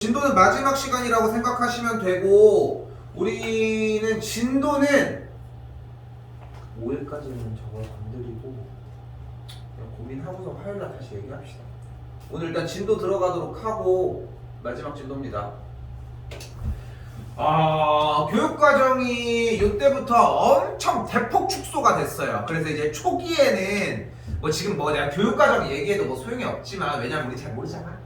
진도는 마지막 시간이라고 생각하시면 되고, 우리는 진도는 5일까지는 저걸 건드리고 그냥 고민하고서 화요일날 다시 얘기합시다. 오늘 일단 진도 들어가도록 하고 마지막 진도입니다. 교육과정이 이때부터 엄청 대폭 축소가 됐어요. 그래서 이제 초기에는 지금 내가 교육과정 얘기해도 소용이 없지만, 왜냐면 우리 잘 모르잖아.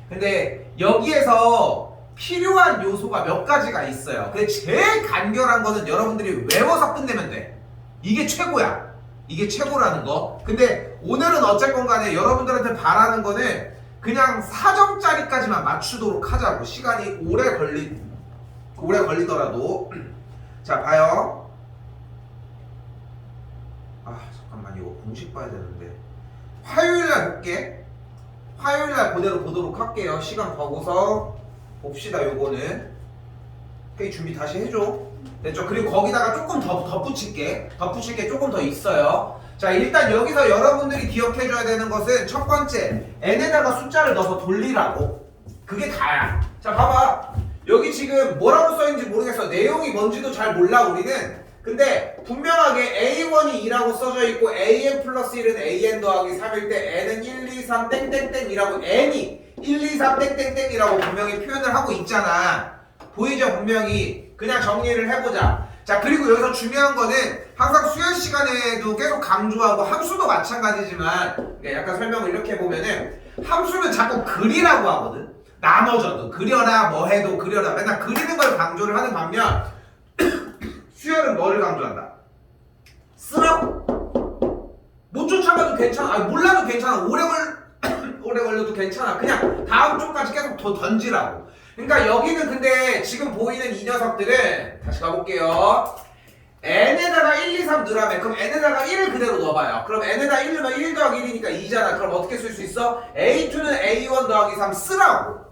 근데 여기에서 필요한 요소가 몇 가지가 있어요. 근데 제일 간결한 거는 여러분들이 외워서 끝내면 돼. 이게 최고야. 이게 최고라는 거. 근데 오늘은 어쨌건 간에 여러분들한테 바라는 거는 그냥 4점짜리까지만 맞추도록 하자고. 시간이 오래 걸리더라도. 자, 봐요. 잠깐만, 이거 공식 봐야 되는데. 화요일날 볼게. 화요일날 그대로 보도록 할게요. 시간 보고서 봅시다. 요거는 회의 준비 다시 해줘. 됐죠? 그리고 거기다가 조금 더 덧붙일게 조금 더 있어요. 자, 일단 여기서 여러분들이 기억해줘야 되는 것은 첫 번째, n에다가 숫자를 넣어서 돌리라고. 그게 다야. 자, 봐봐. 여기 지금 뭐라고 써있는지 모르겠어. 내용이 뭔지도 잘 몰라 우리는. 근데 분명하게 A1이 2라고 써져 있고 AN 플러스 1은 AN 더하기 3일 때 N은 1, 2, 3 땡땡땡이라고, N이 1, 2, 3 땡땡땡이라고 분명히 표현을 하고 있잖아. 보이죠? 분명히. 그냥 정리를 해보자. 자, 그리고 여기서 중요한 거는 항상 수연 시간에도 계속 강조하고, 함수도 마찬가지지만 약간 설명을 이렇게 해보면은, 함수는 자꾸 그리라고 하거든. 나눠져도 그려라, 뭐 해도 그려라. 맨날 그리는 걸 강조를 하는 반면 수열은 뭐를 강조한다? 쓰라고. 못 쫓아가도 괜찮아. 몰라도 괜찮아. 오래 걸려도 괜찮아. 그냥 다음 쪽까지 계속 더 던지라고. 그러니까 여기는 근데 지금 보이는 이 녀석들은 다시 가볼게요. n에다가 1, 2, 3 넣으라며. 그럼 n에다가 1을 그대로 넣어봐요. 그럼 n에다 1 넣으면 1 더하기 1이니까 2잖아. 그럼 어떻게 쓸 수 있어? A2는 A1 더하기 3 쓰라고.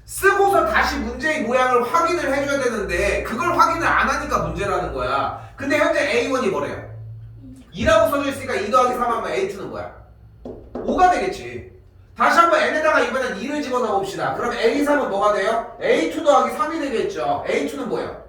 쓰고서 다시 문제의 모양을 확인을 해줘야 되는데 그걸 확인을 안 하니까 문제라는 거야. 근데 현재 A1이 뭐래요? 2라고 써져 있으니까 2 더하기 3 하면 A2는 뭐야? 5가 되겠지. 다시 한번 n에다가 이번엔 2를 집어넣어 봅시다. 그럼 A3은 뭐가 돼요? A2 더하기 3이 되겠죠. A2는 뭐예요?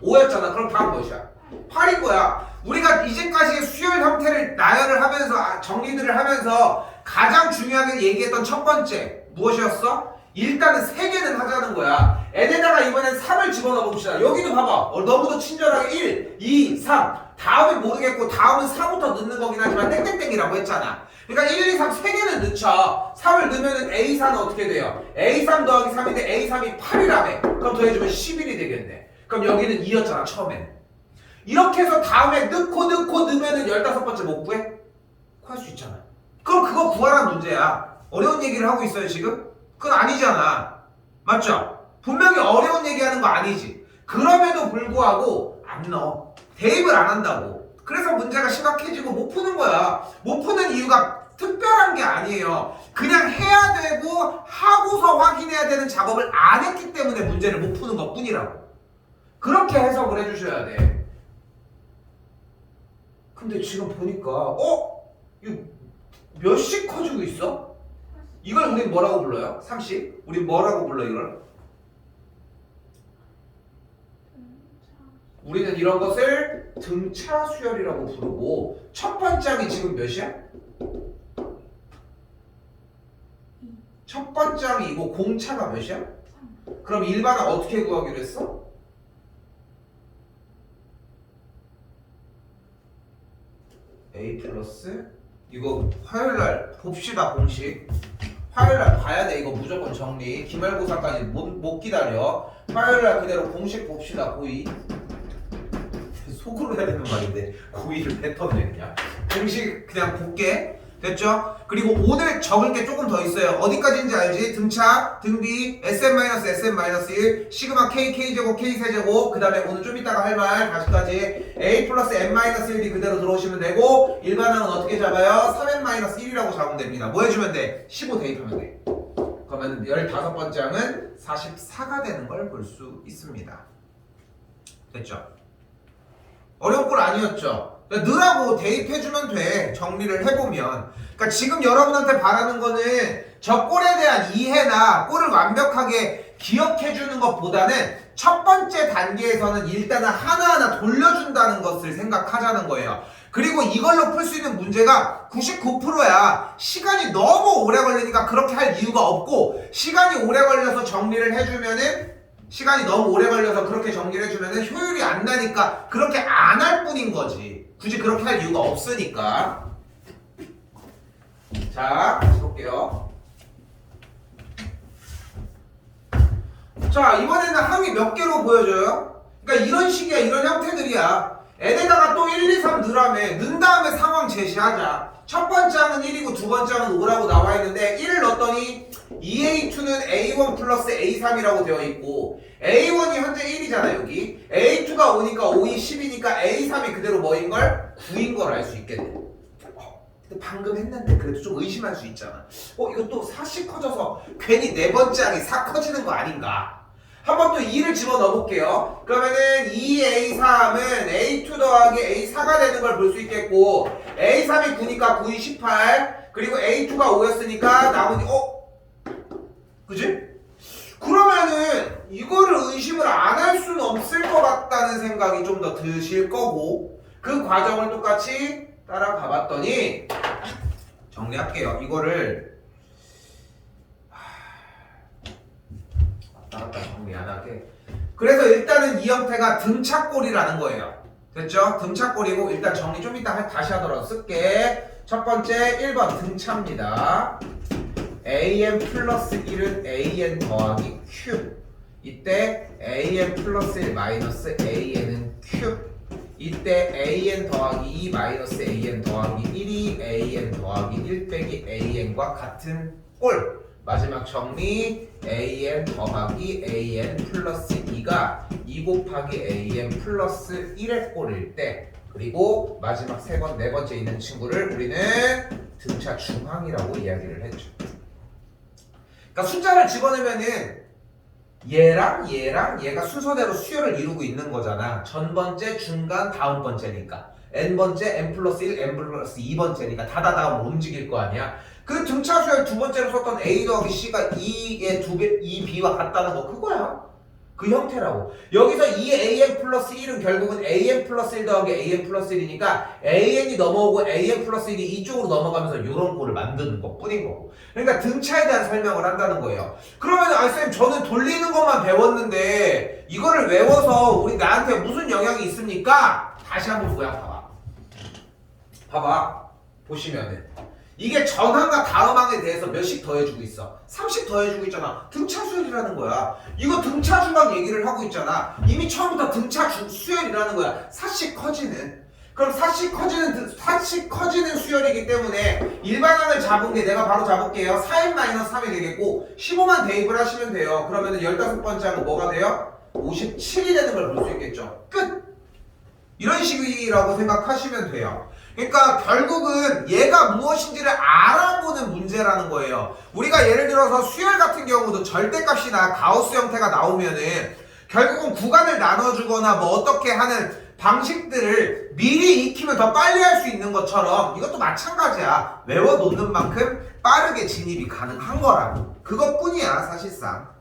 5였잖아. 그럼 다음 몇이야? 8인 거야. 우리가 이제까지의 수열 형태를 나열을 하면서 정리들을 하면서 가장 중요하게 얘기했던 첫 번째 무엇이었어? 일단은 3개는 하자는 거야. n에다가 이번엔 3을 집어넣어 봅시다. 여기도 봐봐. 너무도 친절하게 1, 2, 3. 다음은 모르겠고 다음은 4부터 넣는 거긴 하지만 땡땡땡이라고 했잖아. 그러니까 1, 2, 3 3개는 넣자. 3을 넣으면 A4는 어떻게 돼요? A3 더하기 3인데 A3이 8이라며. 그럼 더해주면 11이 되겠네. 그럼 여기는 2였잖아 처음엔. 이렇게 해서 다음에 넣고 넣으면은 15번째 못 구해? 구할 수 있잖아. 그럼 그거 구하라는 문제야. 어려운 얘기를 하고 있어요 지금? 그건 아니잖아. 맞죠? 분명히 어려운 얘기하는 거 아니지. 그럼에도 불구하고 안 넣어. 대입을 안 한다고. 그래서 문제가 심각해지고 못 푸는 거야. 못 푸는 이유가 특별한 게 아니에요. 그냥 해야 되고 하고서 확인해야 되는 작업을 안 했기 때문에 문제를 못 푸는 것 뿐이라고. 그렇게 해석을 해주셔야 돼. 근데 지금 보니까 이거 몇씩 커지고 있어? 이걸 우린 뭐라고 불러요? 30? 우린 뭐라고 불러 이걸? 우리는 이런 것을 등차 수열이라고 부르고, 첫 번째 항이 지금 몇이야? 첫 번째 항이 이거 공차가 몇이야? 그럼 일반항 어떻게 구하기로 했어? A 플러스 이거 화요일날 봅시다. 공식 화요일날 봐야 돼. 이거 무조건 정리. 기말고사까지 못 기다려. 화요일날 그대로 공식 봅시다. 고2 속으로 해야 되는 말인데 고2를 뱉어내 그냥. 공식 그냥 볼게. 됐죠? 그리고 오늘 적을 게 조금 더 있어요. 어디까지인지 알지? 등차, 등비, sn-sn-1, 시그마 k, k제곱, k세제곱, 그 다음에 오늘 좀 이따가 할 말 다시까지 a 플러스 n-1d 그대로 들어오시면 되고, 일반항은 어떻게 잡아요? 3n-1이라고 잡으면 됩니다. 뭐 해주면 돼? 15 대입하면 돼. 그러면 15번째 항은 44가 되는 걸 볼 수 있습니다. 됐죠? 어려운 꼴 아니었죠? 그러니까 넣으라고 대입해주면 돼. 정리를 해보면. 그러니까 지금 여러분한테 바라는 거는 저 꼴에 대한 이해나 꼴을 완벽하게 기억해주는 것보다는 첫 번째 단계에서는 일단은 하나하나 돌려준다는 것을 생각하자는 거예요. 그리고 이걸로 풀 수 있는 문제가 99%야. 시간이 너무 오래 걸리니까 그렇게 할 이유가 없고, 시간이 오래 걸려서 정리를 해주면은, 시간이 너무 오래 걸려서 그렇게 정리를 해주면은 효율이 안 나니까 그렇게 안 할 뿐인 거지. 굳이 그렇게 할 이유가 없으니까. 자, 다시 볼게요. 자, 이번에는 항이 몇 개로 보여줘요? 그러니까 이런 식이야. 이런 형태들이야. n에다가 또 1, 2, 3 넣으라며. 넣은 다음에 상황 제시하자. 첫 번째 항은 1이고 두 번째 항은 5라고 나와 있는데 1을 넣었더니 2A2는 A1 플러스 A3이라고 되어 있고, A1이 현재 1이잖아 여기. A2가 5니까 5이 10이니까 A3이 그대로 뭐인걸? 9인 걸 알 수 있겠네. 근데 방금 했는데 그래도 좀 의심할 수 있잖아. 이것도 4씩 커져서 괜히 네 번째 항이 4 커지는 거 아닌가? 한번 또 2를 집어넣어 볼게요. 그러면은 2A3은 A2 더하기 A4가 되는 걸 볼 수 있겠고, A3이 9니까 9이 18, 그리고 A2가 5였으니까 나머지 그지? 그러면은 이거를 의심을 안 할 수는 없을 것 같다는 생각이 좀 더 드실 거고, 그 과정을 똑같이 따라가 봤더니 정리할게요. 이거를 나갔다 정리 안 하게. 그래서 일단은 이 형태가 등차꼴이라는 거예요. 됐죠? 등차꼴이고, 일단 정리 좀 이따 다시 하더라도 쓸게. 첫 번째 1번 등차입니다. an 플러스 1은 an 더하기 q. 이때 an 플러스 1 마이너스 an은 q. 이때 an 더하기 2 마이너스 an 더하기 1이 an 더하기 1 빼기 an과 같은 꼴. 마지막 정리, an 더하기 an 플러스 2가 2 곱하기 an 플러스 1의 꼴일 때, 그리고 마지막 네 번째 있는 친구를 우리는 등차 중항이라고 이야기를 했죠. 그러니까 숫자를 집어넣으면은 얘랑 얘가 순서대로 수열을 이루고 있는 거잖아. 전 번째, 중간, 다음 번째니까. n번째, n 플러스 1, n 플러스 2번째니까 다다다음 움직일 거 아니야. 그 등차 수열 두 번째로 썼던 a 더하기 c가 2b와 같다는 거, 그거야. 그 형태라고. 여기서 2an 플러스 1은 결국은 an 플러스 1 더하기 an 플러스 1이니까 an이 넘어오고 an 플러스 1이 이쪽으로 넘어가면서 이런 꼴을 만드는 것 뿐인 거고. 그러니까 등차에 대한 설명을 한다는 거예요. 그러면 쌤 저는 돌리는 것만 배웠는데 이거를 외워서 우리 나한테 무슨 영향이 있습니까? 다시 한번 모양 봐봐. 보시면은 이게 전항과 다음항에 대해서 몇씩 더해주고 있어? 3씩 더해주고 있잖아. 등차 수열이라는 거야. 이거 등차 중항 얘기를 하고 있잖아. 이미 처음부터 등차 수열이라는 거야. 4씩 커지는. 그럼 4씩 커지는 수열이기 때문에 일반항을 잡은 게 내가 바로 잡을게요. 4n-3이 되겠고 15만 대입을 하시면 돼요. 그러면은 15번째 항은 뭐가 돼요? 57이 되는 걸 볼 수 있겠죠. 끝! 이런 식이라고 생각하시면 돼요. 그러니까 결국은 얘가 무엇인지를 알아보는 문제라는 거예요. 우리가 예를 들어서 수열 같은 경우도 절대값이나 가우스 형태가 나오면은 결국은 구간을 나눠주거나 뭐 어떻게 하는 방식들을 미리 익히면 더 빨리 할 수 있는 것처럼 이것도 마찬가지야. 외워놓는 만큼 빠르게 진입이 가능한 거라고. 그것뿐이야 사실상.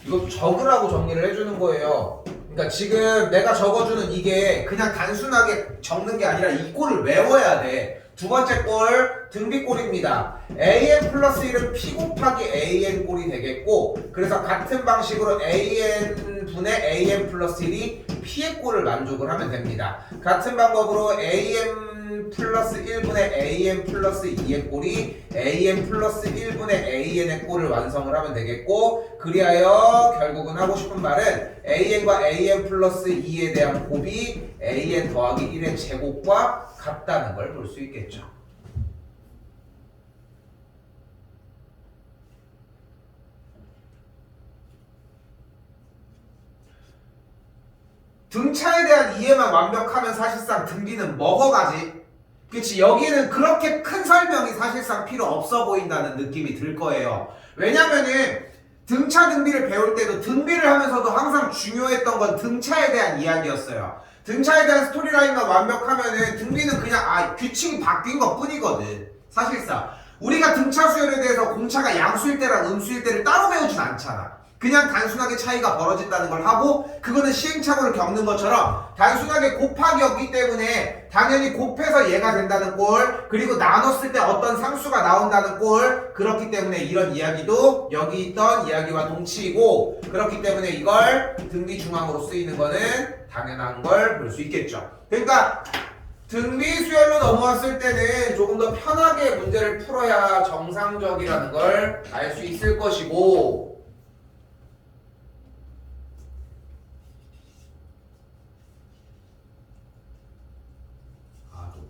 이거 적으라고 정리를 해주는 거예요. 그러니까 지금 내가 적어주는 이게 그냥 단순하게 적는 게 아니라 이 꼴을 외워야 돼. 두 번째 꼴 등비꼴입니다. an 플러스 1은 p 곱하기 an 꼴이 되겠고, 그래서 같은 방식으로 an 분의 an 플러스 1이 p의 꼴을 만족을 하면 됩니다. 같은 방법으로 an 플러스 1분의 an 플러스 2의 꼴이 an 플러스 1분의 an의 꼴을 완성을 하면 되겠고, 그리하여 결국은 하고 싶은 말은 an과 an 플러스 2에 대한 곱이 an 더하기 1의 제곱과 같다는 걸 볼 수 있겠죠. 등차에 대한 이해만 완벽하면 사실상 등비는 먹어가지. 그치? 여기는 그렇게 큰 설명이 사실상 필요 없어 보인다는 느낌이 들 거예요. 왜냐면은 등차 등비를 배울 때도 등비를 하면서도 항상 중요했던 건 등차에 대한 이야기였어요. 등차에 대한 스토리라인만 완벽하면은 등비는 그냥 규칙이 바뀐 것 뿐이거든. 사실상 우리가 등차 수열에 대해서 공차가 양수일 때랑 음수일 때를 따로 배우진 않잖아. 그냥 단순하게 차이가 벌어진다는 걸 하고 그거는 시행착오를 겪는 것처럼 단순하게 곱하기였기 때문에 당연히 곱해서 얘가 된다는 꼴, 그리고 나눴을 때 어떤 상수가 나온다는 꼴, 그렇기 때문에 이런 이야기도 여기 있던 이야기와 동치이고, 그렇기 때문에 이걸 등비 중앙으로 쓰이는 거는 당연한 걸 볼 수 있겠죠. 그러니까 등비 수열로 넘어왔을 때는 조금 더 편하게 문제를 풀어야 정상적이라는 걸 알 수 있을 것이고,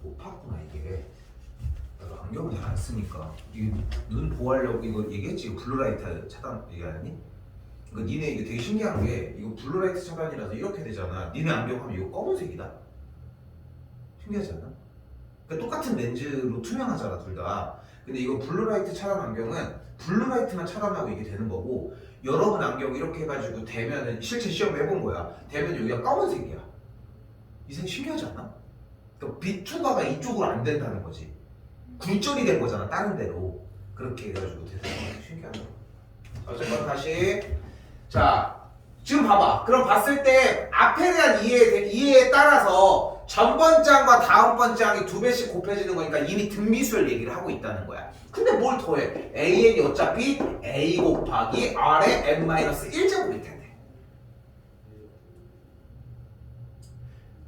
못 봤구나 이게. 나도 안경을 잘 안 쓰니까. 이거 눈 보호하려고 이거 얘기했지. 이거 블루라이트 차단 얘기하니? 그러니까 니네 이게 되게 신기한 게 이거 블루라이트 차단이라서 이렇게 되잖아. 니네 안경 하면 이거 검은색이다. 신기하지 않아? 그러니까 똑같은 렌즈로 투명하잖아 둘 다. 근데 이거 블루라이트 차단 안경은 블루라이트만 차단하고 이게 되는 거고, 여러분 안경 이렇게 해가지고 대면은 실제 시험 해본 거야. 대면 여기가 검은색이야. 이 색 신기하지 않아? 빛 투과가 이쪽으로 안 된다는 거지. 굴절이 된 거잖아 다른 데로. 그렇게 해가지고 되는 거야. 신기하다. 어쨌건 다시, 자 지금 봐봐. 그럼 봤을 때 앞에 대한 이해에 따라서 전번 장과 다음번 장이 2배씩 곱해지는 거니까 이미 등비수열 얘기를 하고 있다는 거야. 근데 뭘 더해? AN이 어차피 A 곱하기 R의 n-1제곱일 텐데,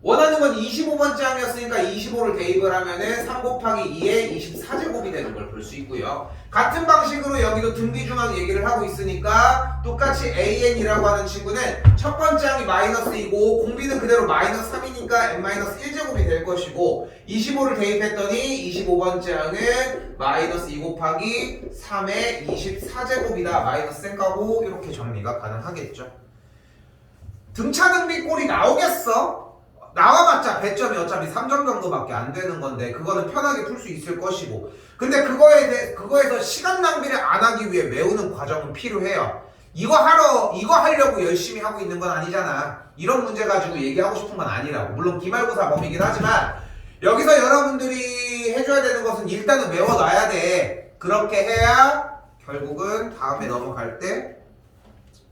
원하는 건 25번째 항이었으니까 25를 대입을 하면은 3 곱하기 2의 24제곱이 되는 걸 볼 수 있고요. 같은 방식으로 여기도 등비중앙 얘기를 하고 있으니까 똑같이 AN이라고 하는 친구는 첫 번째 항이 마이너스이고 공비는 그대로 마이너스 3이니까 n-1제곱이 될 것이고, 25를 대입했더니 25번째 항은 마이너스 2 곱하기 3의 24제곱이다. 마이너스 생까고 이렇게 정리가 가능하겠죠. 등차 등비 꼴이 나오겠어? 나와봤자 배점이 어차피 3점 정도밖에 안 되는 건데 그거는 편하게 풀 수 있을 것이고, 근데 그거에서 시간 낭비를 안 하기 위해 외우는 과정은 필요해요. 이거 하려고 열심히 하고 있는 건 아니잖아. 이런 문제 가지고 얘기하고 싶은 건 아니라고. 물론 기말고사 범위긴 하지만 여기서 여러분들이 해줘야 되는 것은 일단은 외워놔야 돼. 그렇게 해야 결국은 다음에 넘어갈 때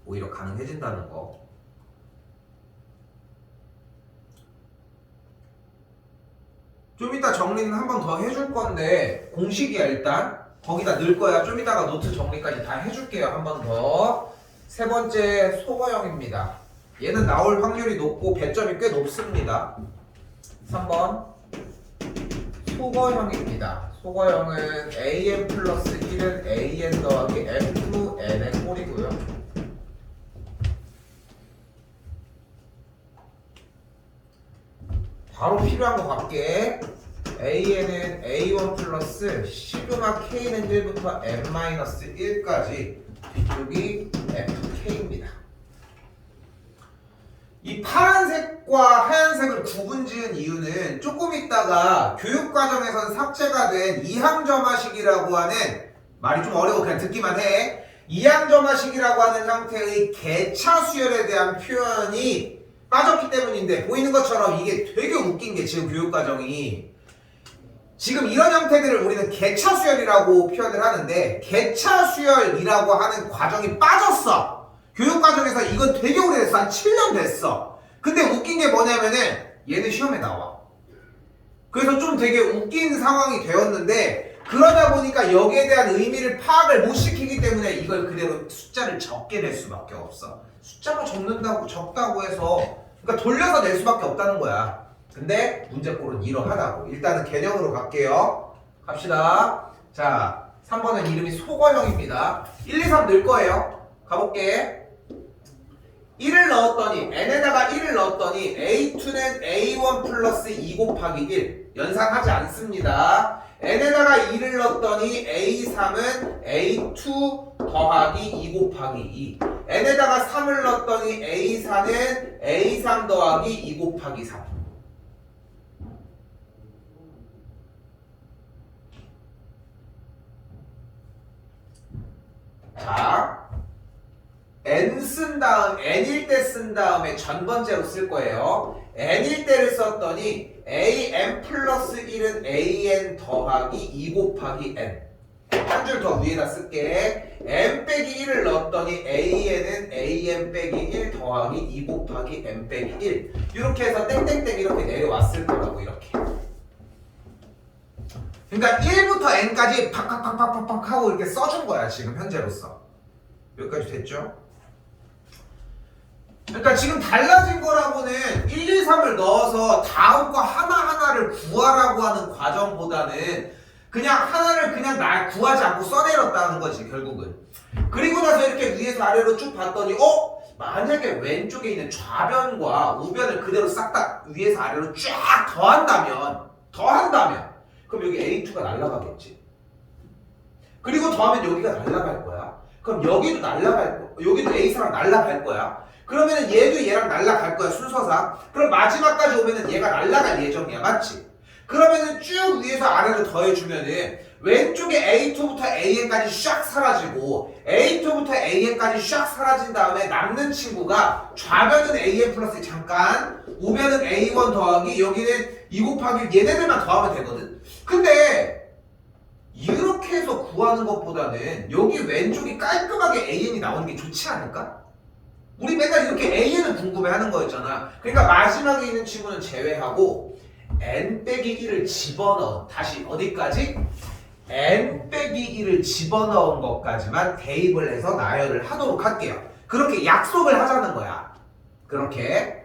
오히려 가능해진다는 거. 좀 이따 정리는 한 번 더 해줄 건데 공식이야. 일단 거기다 넣을 거야. 좀 이따가 노트 정리까지 다 해줄게요. 한 번 더. 세 번째 소거형입니다. 얘는 나올 확률이 높고 배점이 꽤 높습니다. 3번 소거형입니다. 소거형은 an 플러스 1은 an 더하기 fn의 꼴이고요. 바로 필요한 거 갈게. AN은 A1 플러스 시그마 K는 1부터 n-1까지, 뒤쪽이 FK입니다. 이 파란색과 하얀색을 구분 지은 이유는 조금 있다가 교육과정에선 삭제가 된 이항점화식이라고 하는, 말이 좀 어려워 그냥 듣기만 해, 이항점화식이라고 하는 형태의 개차 수열에 대한 표현이 빠졌기 때문인데, 보이는 것처럼 이게 되게 웃긴 게 지금 교육과정이 지금 이런 형태들을 우리는 개차 수열이라고 표현을 하는데, 개차 수열이라고 하는 과정이 빠졌어. 교육과정에서 이건 되게 오래됐어. 한 7년 됐어. 근데 웃긴 게 뭐냐면은 얘는 시험에 나와. 그래서 좀 되게 웃긴 상황이 되었는데, 그러다 보니까 여기에 대한 의미를 파악을 못 시키기 때문에 이걸 그대로 숫자를 적게 낼 수밖에 없어. 숫자가 적다고 해서 그러니까 돌려서 낼 수밖에 없다는 거야. 근데 문제꼴은 이러하다고. 일단은 개념으로 갈게요. 갑시다. 자, 3번은 이름이 소거형입니다. 1, 2, 3 넣을 거예요. 가볼게. 1을 넣었더니, n에다가 1을 넣었더니 a2는 a1 플러스 2 곱하기 1 연산하지 않습니다. n에다가 2를 넣었더니 a3은 a2 더하기 2 곱하기 2, n에다가 3을 넣었더니 a4는 a3 더하기 2 곱하기 3. 자, n 쓴 다음, n일 때 쓴 다음에 전 번째로 쓸 거예요. n일 때를 썼더니 an 플러스 1은 an 더하기 2 곱하기 n. 한 줄 더 위에다 쓸게. n 빼기 1을 넣었더니 an은 an 빼기 1 더하기 2 곱하기 n 빼기 1. 이렇게 해서 땡땡땡 이렇게 내려왔을 거라고 이렇게. 그러니까 1부터 n까지 팍팍팍팍팍 하고 이렇게 써준 거야 지금 현재로서. 여기까지 됐죠? 그러니까 지금 달라진 거라고는 1, 2, 3을 넣어서 다음 거 하나하나를 구하라고 하는 과정보다는 그냥 하나를 그냥 구하지 않고 써내렸다는 거지 결국은. 그리고 나서 이렇게 위에서 아래로 쭉 봤더니 만약에 왼쪽에 있는 좌변과 우변을 그대로 싹 다 위에서 아래로 쫙 더한다면 그럼 여기 A2가 날아가겠지. 그리고 더하면 여기가 날아갈 거야. 그럼 여기도 날아갈 거야. 여기도 A4랑 날아갈 거야. 그러면은 얘도 얘랑 날아갈 거야 순서상. 그럼 마지막까지 오면은 얘가 날아갈 예정이야. 맞지? 그러면은 쭉 위에서 아래로 더해주면은 왼쪽에 A2부터 AN까지 샥 사라지고 A2부터 AN까지 샥 사라진 다음에 남는 친구가 좌변은 AN 플러스 잠깐 우변은 A1 더하기 여기는 2 곱하기 얘네들만 더하면 되거든. 근데 이렇게 해서 구하는 것보다는 여기 왼쪽이 깔끔하게 AN이 나오는 게 좋지 않을까? 우리 맨날 이렇게 AN을 궁금해하는 거였잖아. 그러니까 마지막에 있는 친구는 제외하고 n 빼기 1을 집어넣은 다시 어디까지? n 빼기 1을 집어넣은 것까지만 대입을 해서 나열을 하도록 할게요. 그렇게 약속을 하자는 거야. 그렇게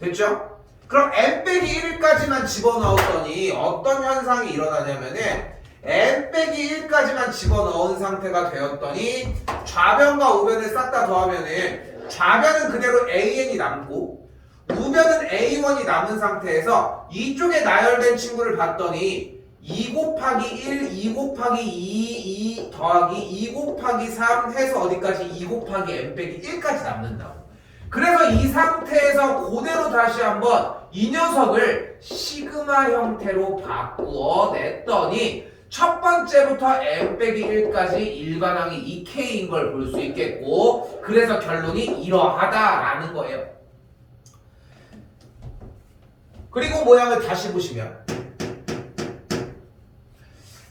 됐죠? 그럼 n 빼기 1까지만 집어넣었더니 어떤 현상이 일어나냐면은 n 빼기 1까지만 집어넣은 상태가 되었더니 좌변과 우변을 싹 다 더하면은 좌변은 그대로 an이 남고 우변은 a1이 남은 상태에서 이쪽에 나열된 친구를 봤더니 2 곱하기 1, 2 곱하기 2, 2 더하기 2 곱하기 3 해서 어디까지 2 곱하기 n 빼기 1까지 남는다고. 그래서 이 상태에서 그대로 다시 한번 이 녀석을 시그마 형태로 바꾸어 냈더니 첫 번째부터 n 빼기 1까지 일반항이 2k인 걸 볼 수 있겠고 그래서 결론이 이러하다라는 거예요. 그리고 모양을 다시 보시면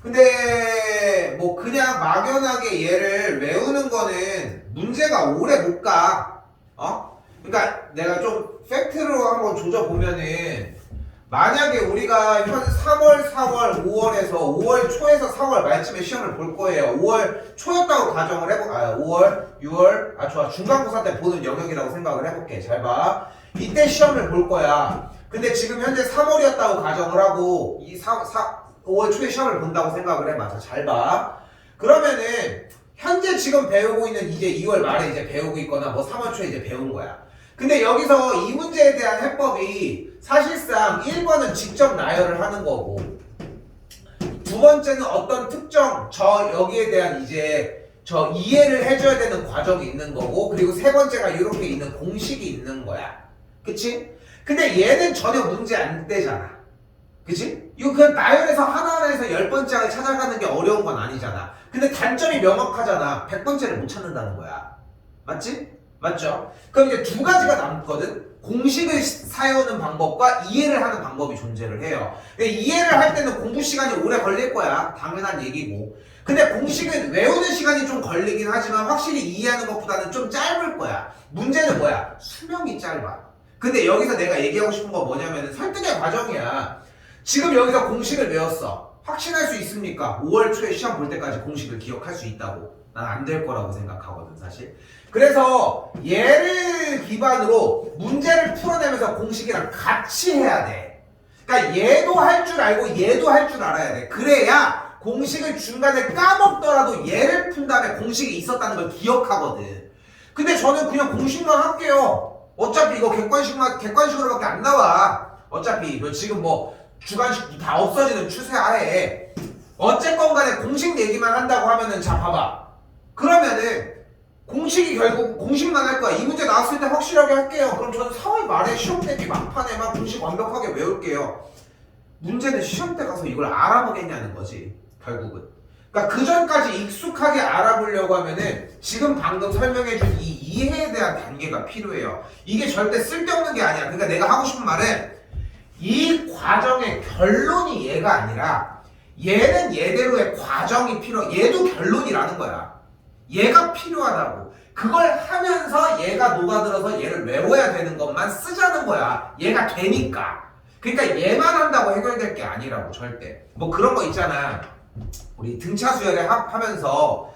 근데 뭐 그냥 막연하게 얘를 외우는 거는 문제가 오래 못 가. 그러니까 내가 좀 팩트로 한번 조져보면은 만약에 우리가 현 3월, 4월, 5월에서 5월 초에서 4월 말쯤에 시험을 볼 거예요. 5월 초였다고 가정을 해보 5월, 6월, 좋아. 중간고사 때 보는 영역이라고 생각을 해볼게. 잘 봐. 이때 시험을 볼 거야. 근데 지금 현재 3월이었다고 가정을 하고 5월 초에 시험을 본다고 생각을 해. 맞아. 잘 봐. 그러면은 현재 지금 배우고 있는 이제 2월 말에 이제 배우고 있거나 뭐 3월 초에 이제 배운 거야. 근데 여기서 이 문제에 대한 해법이 사실상 1번은 직접 나열을 하는 거고 두 번째는 어떤 특정 여기에 대한 이제 이해를 해줘야 되는 과정이 있는 거고 그리고 세 번째가 이렇게 있는 공식이 있는 거야. 그치? 근데 얘는 전혀 문제 안 되잖아. 그치? 이거 그냥 나열해서 하나하나에서 10번째를 찾아가는 게 어려운 건 아니잖아. 근데 단점이 명확하잖아. 100번째를 못 찾는다는 거야. 맞지? 맞죠? 그럼 이제 두 가지가 남거든. 공식을 사용하는 방법과 이해를 하는 방법이 존재를 해요. 이해를 할 때는 공부 시간이 오래 걸릴 거야. 당연한 얘기고. 근데 공식은 외우는 시간이 좀 걸리긴 하지만 확실히 이해하는 것보다는 좀 짧을 거야. 문제는 뭐야? 수명이 짧아. 근데 여기서 내가 얘기하고 싶은 건 뭐냐면 설득의 과정이야. 지금 여기서 공식을 외웠어. 확신할 수 있습니까? 5월 초에 시험 볼 때까지 공식을 기억할 수 있다고. 난 안 될 거라고 생각하거든 사실. 그래서 얘를 기반으로 문제를 풀어내면서 공식이랑 같이 해야 돼. 그러니까 얘도 할 줄 알고 얘도 할 줄 알아야 돼. 그래야 공식을 중간에 까먹더라도 얘를 푼 다음에 공식이 있었다는 걸 기억하거든. 근데 저는 그냥 공식만 할게요. 어차피 이거 객관식으로밖에 안 나와. 어차피 너 지금 뭐 주관식 다 없어지는 추세 하에 어쨌건 간에 공식 얘기만 한다고 하면은 자 봐봐. 그러면은 공식이 결국 공식만 할 거야. 이 문제 나왔을 때 확실하게 할게요. 그럼 저는 4월 말에 시험 대비 막판에만 공식 완벽하게 외울게요. 문제는 시험 때 가서 이걸 알아보겠냐는 거지. 결국은. 그러니까 그 전까지 익숙하게 알아보려고 하면은 지금 방금 설명해준 이 이해에 대한 단계가 필요해요. 이게 절대 쓸데없는 게 아니야. 그러니까 내가 하고 싶은 말은 이 과정의 결론이 얘가 아니라 얘는 얘대로의 과정이 얘도 결론이라는 거야. 얘가 필요하다고. 그걸 하면서 얘가 녹아들어서 얘를 외워야 되는 것만 쓰자는 거야. 얘가 되니까. 그러니까 얘만 한다고 해결될 게 아니라고 절대. 뭐 그런 거 있잖아. 우리 등차 수열에 하면서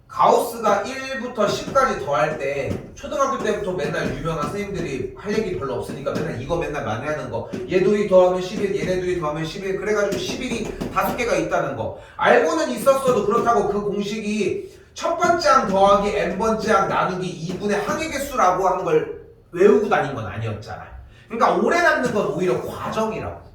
가우스가 1부터 10까지 더할 때 초등학교 때부터 맨날 유명한 선생님들이 할 얘기 별로 없으니까 맨날 이거 맨날 많이 하는 거. 얘 둘이 더하면 11, 얘네 둘이 더하면 11. 그래가지고 11이 5개가 있다는 거. 알고는 있었어도 그렇다고 그 공식이 첫 번째 항 더하기 n번째 항 나누기 2분의 항의 개수라고 하는 걸 외우고 다닌 건 아니었잖아. 그러니까 오래 남는 건 오히려 과정이라고.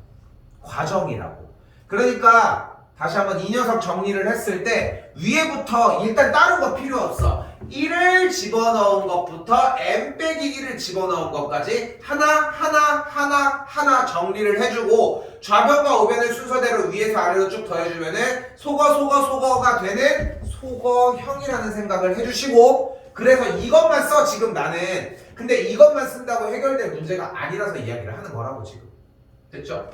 그러니까 다시 한번 이 녀석 정리를 했을 때 위에부터 일단 다른 거 필요 없어. 1을 집어넣은 것부터 n 빼기 1을 집어넣은 것까지 하나 정리를 해주고 좌변과 우변을 순서대로 위에서 아래로 쭉 더해주면은 소거가 되는 소거형이라는 생각을 해주시고, 그래서 이것만 써. 지금 나는 근데 이것만 쓴다고 해결될 문제가 아니라서 이야기를 하는 거라고 지금. 됐죠?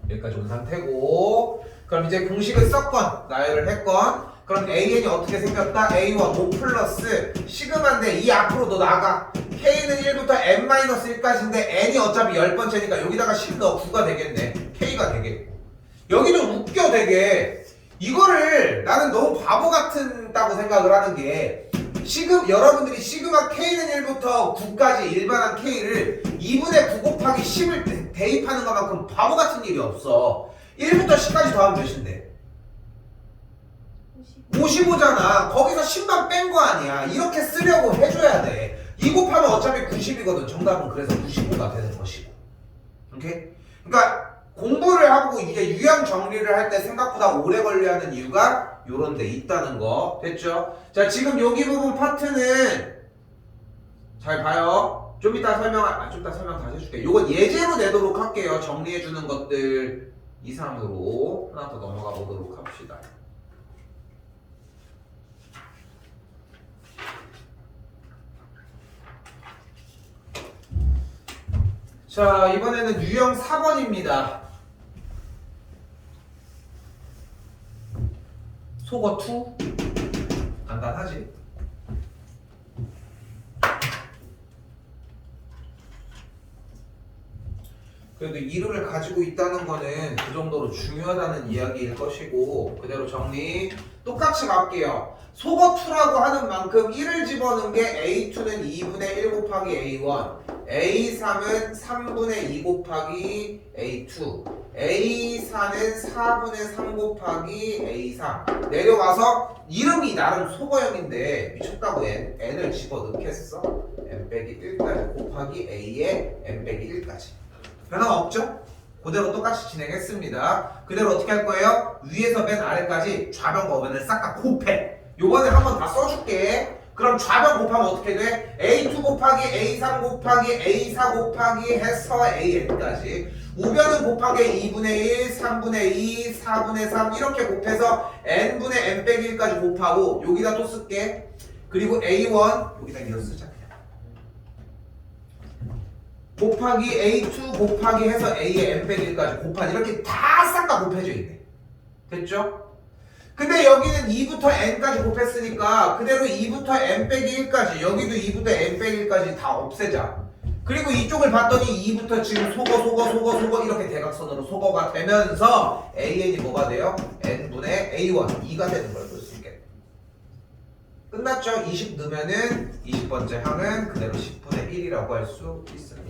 여기까지 온 상태고, 그럼 이제 공식을 썼건 나열을 했건, 그럼 AN이 어떻게 생겼다? A1 5 플러스 시그마인데 이 앞으로 너 나가. K는 1부터 n-1까지인데 n이 어차피 10번째니까 여기다가 10 넣어 9가 되겠네. K가 되겠고. 여기도 웃겨 되게. 이거를 나는 너무 바보 같다고 생각을 하는 게, 여러분들이 시그마 K는 1부터 9까지 일반한 K를 2분의 9 곱하기 10을 대입하는 것만큼 바보 같은 일이 없어. 1부터 10까지 더하면 몇인데? 55잖아. 거기서 10만 뺀 거 아니야. 이렇게 쓰려고 해줘야 돼. 2 곱하면 어차피 90이거든. 정답은 그래서 95가 되는 것이고. 오케이? 그러니까 공부를 하고 이게 유형 정리를 할 때 생각보다 오래 걸려하는 이유가 요런 데 있다는 거. 됐죠? 자, 지금 여기 부분 파트는 잘 봐요. 좀 이따 설명 다시 해줄게. 요건 예제로 내도록 할게요. 정리해주는 것들 이상으로 하나 더 넘어가 보도록 합시다. 자, 이번에는 유형 4번입니다. 소거 2 간단하지? 그래도 이름을 가지고 있다는 거는 그 정도로 중요하다는 이야기일 것이고, 그대로 정리 똑같이 갈게요. 소거 2라고 하는 만큼 1을 집어넣은 게 A2는 2분의 1 곱하기 A1, A3은 3분의 2 곱하기 A2, A4는 4분의 3 곱하기 A3. 내려가서 이름이 나름 소거형인데 미쳤다고 n을 집어넣겠어? n 빼기 1까지 곱하기 A에 n 빼기 1까지. 변화 없죠? 그대로 똑같이 진행했습니다. 그대로 어떻게 할 거예요? 위에서 맨 아래까지 좌변과 우변을 싹 다 곱해. 요번에 한번 다 써줄게. 그럼 좌변 곱하면 어떻게 돼? A2 곱하기 A3 곱하기 A4 곱하기 해서 AN까지. 우변은 곱하기 2분의 1, 3분의 2, 4분의 3 이렇게 곱해서 n분의 n 빼기 1까지 곱하고 여기다 또 쓸게. 그리고 A1 여기다 이어 쓰자. 곱하기 A2 곱하기 해서 A의 n 빼기 1까지 곱하기 이렇게 다 싹 다 곱해져 있네. 됐죠? 근데 여기는 2부터 n까지 곱했으니까 그대로 2부터 n 빼기 1까지, 여기도 2부터 n 빼기 1까지 다 없애자. 그리고 이쪽을 봤더니 2부터 지금 소거 이렇게 대각선으로 소거가 되면서 AN이 뭐가 돼요? n분의 A1, 2가 되는 걸 볼 수 있겠네. 끝났죠? 20 넣으면은 20번째 항은 그대로 10분의 1이라고 할 수 있습니다.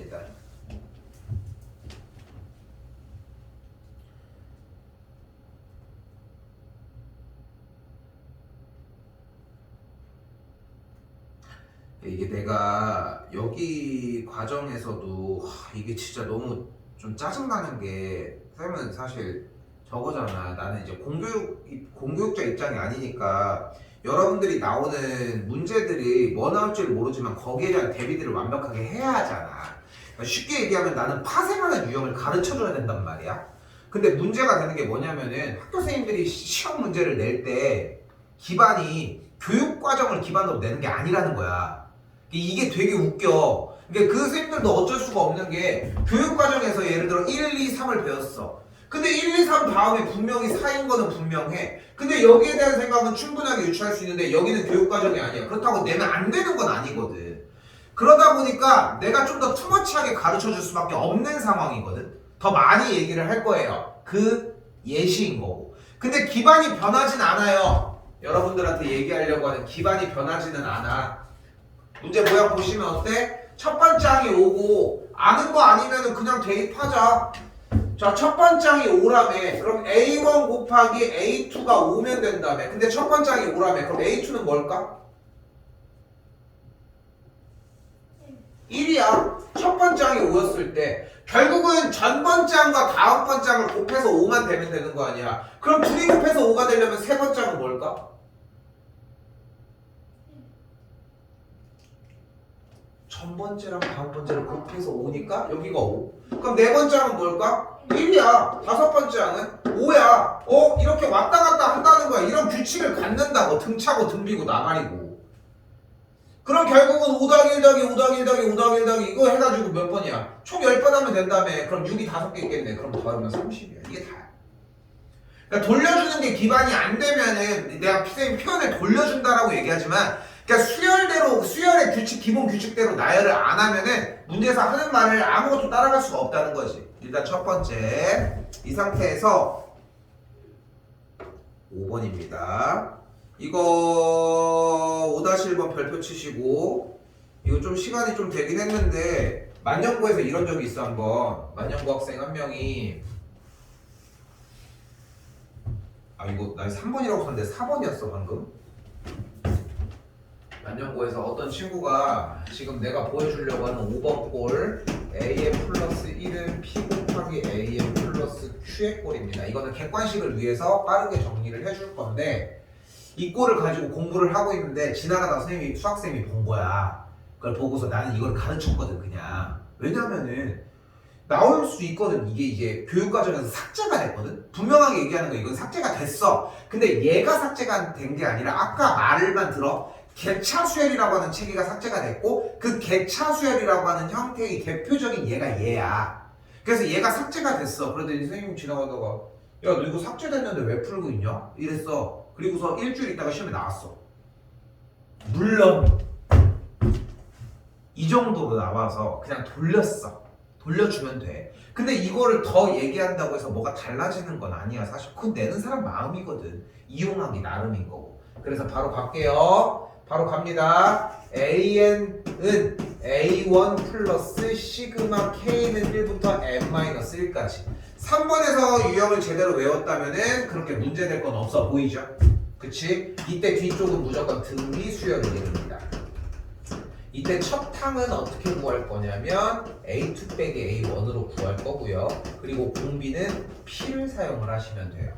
이게 내가 여기 과정에서도 이게 진짜 너무 좀 짜증나는 게, 쌤은 사실 저거잖아. 나는 이제 공교육자 입장이 아니니까 여러분들이 나오는 문제들이 뭐 나올 줄 모르지만 거기에 대한 대비들을 완벽하게 해야 하잖아. 그러니까 쉽게 얘기하면 나는 파생하는 유형을 가르쳐줘야 된단 말이야. 근데 문제가 되는 게 뭐냐면은 학교 선생님들이 시험 문제를 낼 때 기반이 교육 과정을 기반으로 내는 게 아니라는 거야. 이게 되게 웃겨. 그러니까 그 선생님들도 어쩔 수가 없는 게 교육 과정에서 예를 들어 1, 2, 3을 배웠어. 근데 1, 2, 3 다음에 분명히 4인 거는 분명해. 근데 여기에 대한 생각은 충분하게 유추할 수 있는데 여기는 교육 과정이 아니야. 그렇다고 내면 안 되는 건 아니거든. 그러다 보니까 내가 좀 더 투머치하게 가르쳐 줄 수밖에 없는 상황이거든. 더 많이 얘기를 할 거예요. 그 예시인 거고. 근데 기반이 변하진 않아요. 여러분들한테 얘기하려고 하는 기반이 변하지는 않아. 문제 모양 보시면 어때? 첫 번째 항이 오고 아는 거 아니면은 그냥 대입하자. 자, 첫 번째 항이 5라며. 그럼 A1 곱하기 A2가 5면 된다며. 근데 첫 번째 항이 5라며. 그럼 A2는 뭘까? 1이야. 첫 번째 항이 5였을 때 결국은 전 번째 항과 다음 번째 항을 곱해서 5만 되면 되는 거 아니야. 그럼 둘이 곱해서 5가 되려면 세 번째 항은 뭘까? 전 번째랑 다음 번째를 곱해서 5니까 여기가 5. 그럼 네 번째 항은 뭘까? 1이야. 다섯 번째 항은 5야. 이렇게 왔다 갔다 한다는 거야. 이런 규칙을 갖는다고. 등차고 등비고 나가리고. 그럼 결국은 5 더하기 1 더하기 5 더하기 1 더하기 5 더하기 1 더하기 이거 해가지고 몇 번이야? 총 10번 하면 된다며. 그럼 6이 5개 있겠네. 그럼 더하면 30이야. 이게 다야. 그러니까 돌려주는 게 기반이 안 되면은 내가 선생님 표현을 돌려준다라고 얘기하지만 그러니까 수열의 규칙, 기본 규칙대로 나열을 안 하면은 문제에서 하는 말을 아무것도 따라갈 수가 없다는 거지. 일단 첫 번째, 이 상태에서 5번입니다. 이거 5-1번 별표 치시고, 이거 좀 시간이 좀 되긴 했는데 만년고에서 이런 적이 있어. 한번 만년고 학생 한 명이 이거 나 3번이라고 썼는데 4번이었어 방금. 만년고에서 어떤 친구가 지금 내가 보여주려고 하는 5번 꼴 AM 플러스 1은 P 곱하기 AM 플러스 Q의 꼴입니다. 이거는 객관식을 위해서 빠르게 정리를 해줄 건데 이 꼴을 가지고 공부를 하고 있는데 지나가다 선생님이 수학쌤이 본 거야. 그걸 보고서 나는 이걸 가르쳤거든 그냥. 왜냐면은 나올 수 있거든. 이게 이제 교육과정에서 삭제가 됐거든. 분명하게 얘기하는 거 이건 삭제가 됐어. 근데 얘가 삭제가 된 게 아니라 아까 말만 들어. 객차수열이라고 하는 체계가 삭제가 됐고 그 객차수열이라고 하는 형태의 대표적인 얘가 얘야. 그래서 얘가 삭제가 됐어. 그러더니 선생님 지나가다가 야 너 이거 삭제됐는데 왜 풀고 있냐? 이랬어. 그리고서 일주일 있다가 시험에 나왔어. 물론 이 정도로 나와서 그냥 돌려주면 돼. 근데 이거를 더 얘기한다고 해서 뭐가 달라지는 건 아니야. 사실 그건 내는 사람 마음이거든. 이용하기 나름인 거고. 그래서 바로 갈게요. 바로 갑니다. AN은 A1 플러스 시그마 K는 1부터 N-1까지. 3번에서 유형을 제대로 외웠다면은 그렇게 문제될 건 없어 보이죠? 그치? 이때 뒤쪽은 무조건 등비 수열을 이룹니다. 이때 첫 항은 어떻게 구할 거냐면 A2 빼기 A1으로 구할 거고요. 그리고 공비는 P를 사용을 하시면 돼요.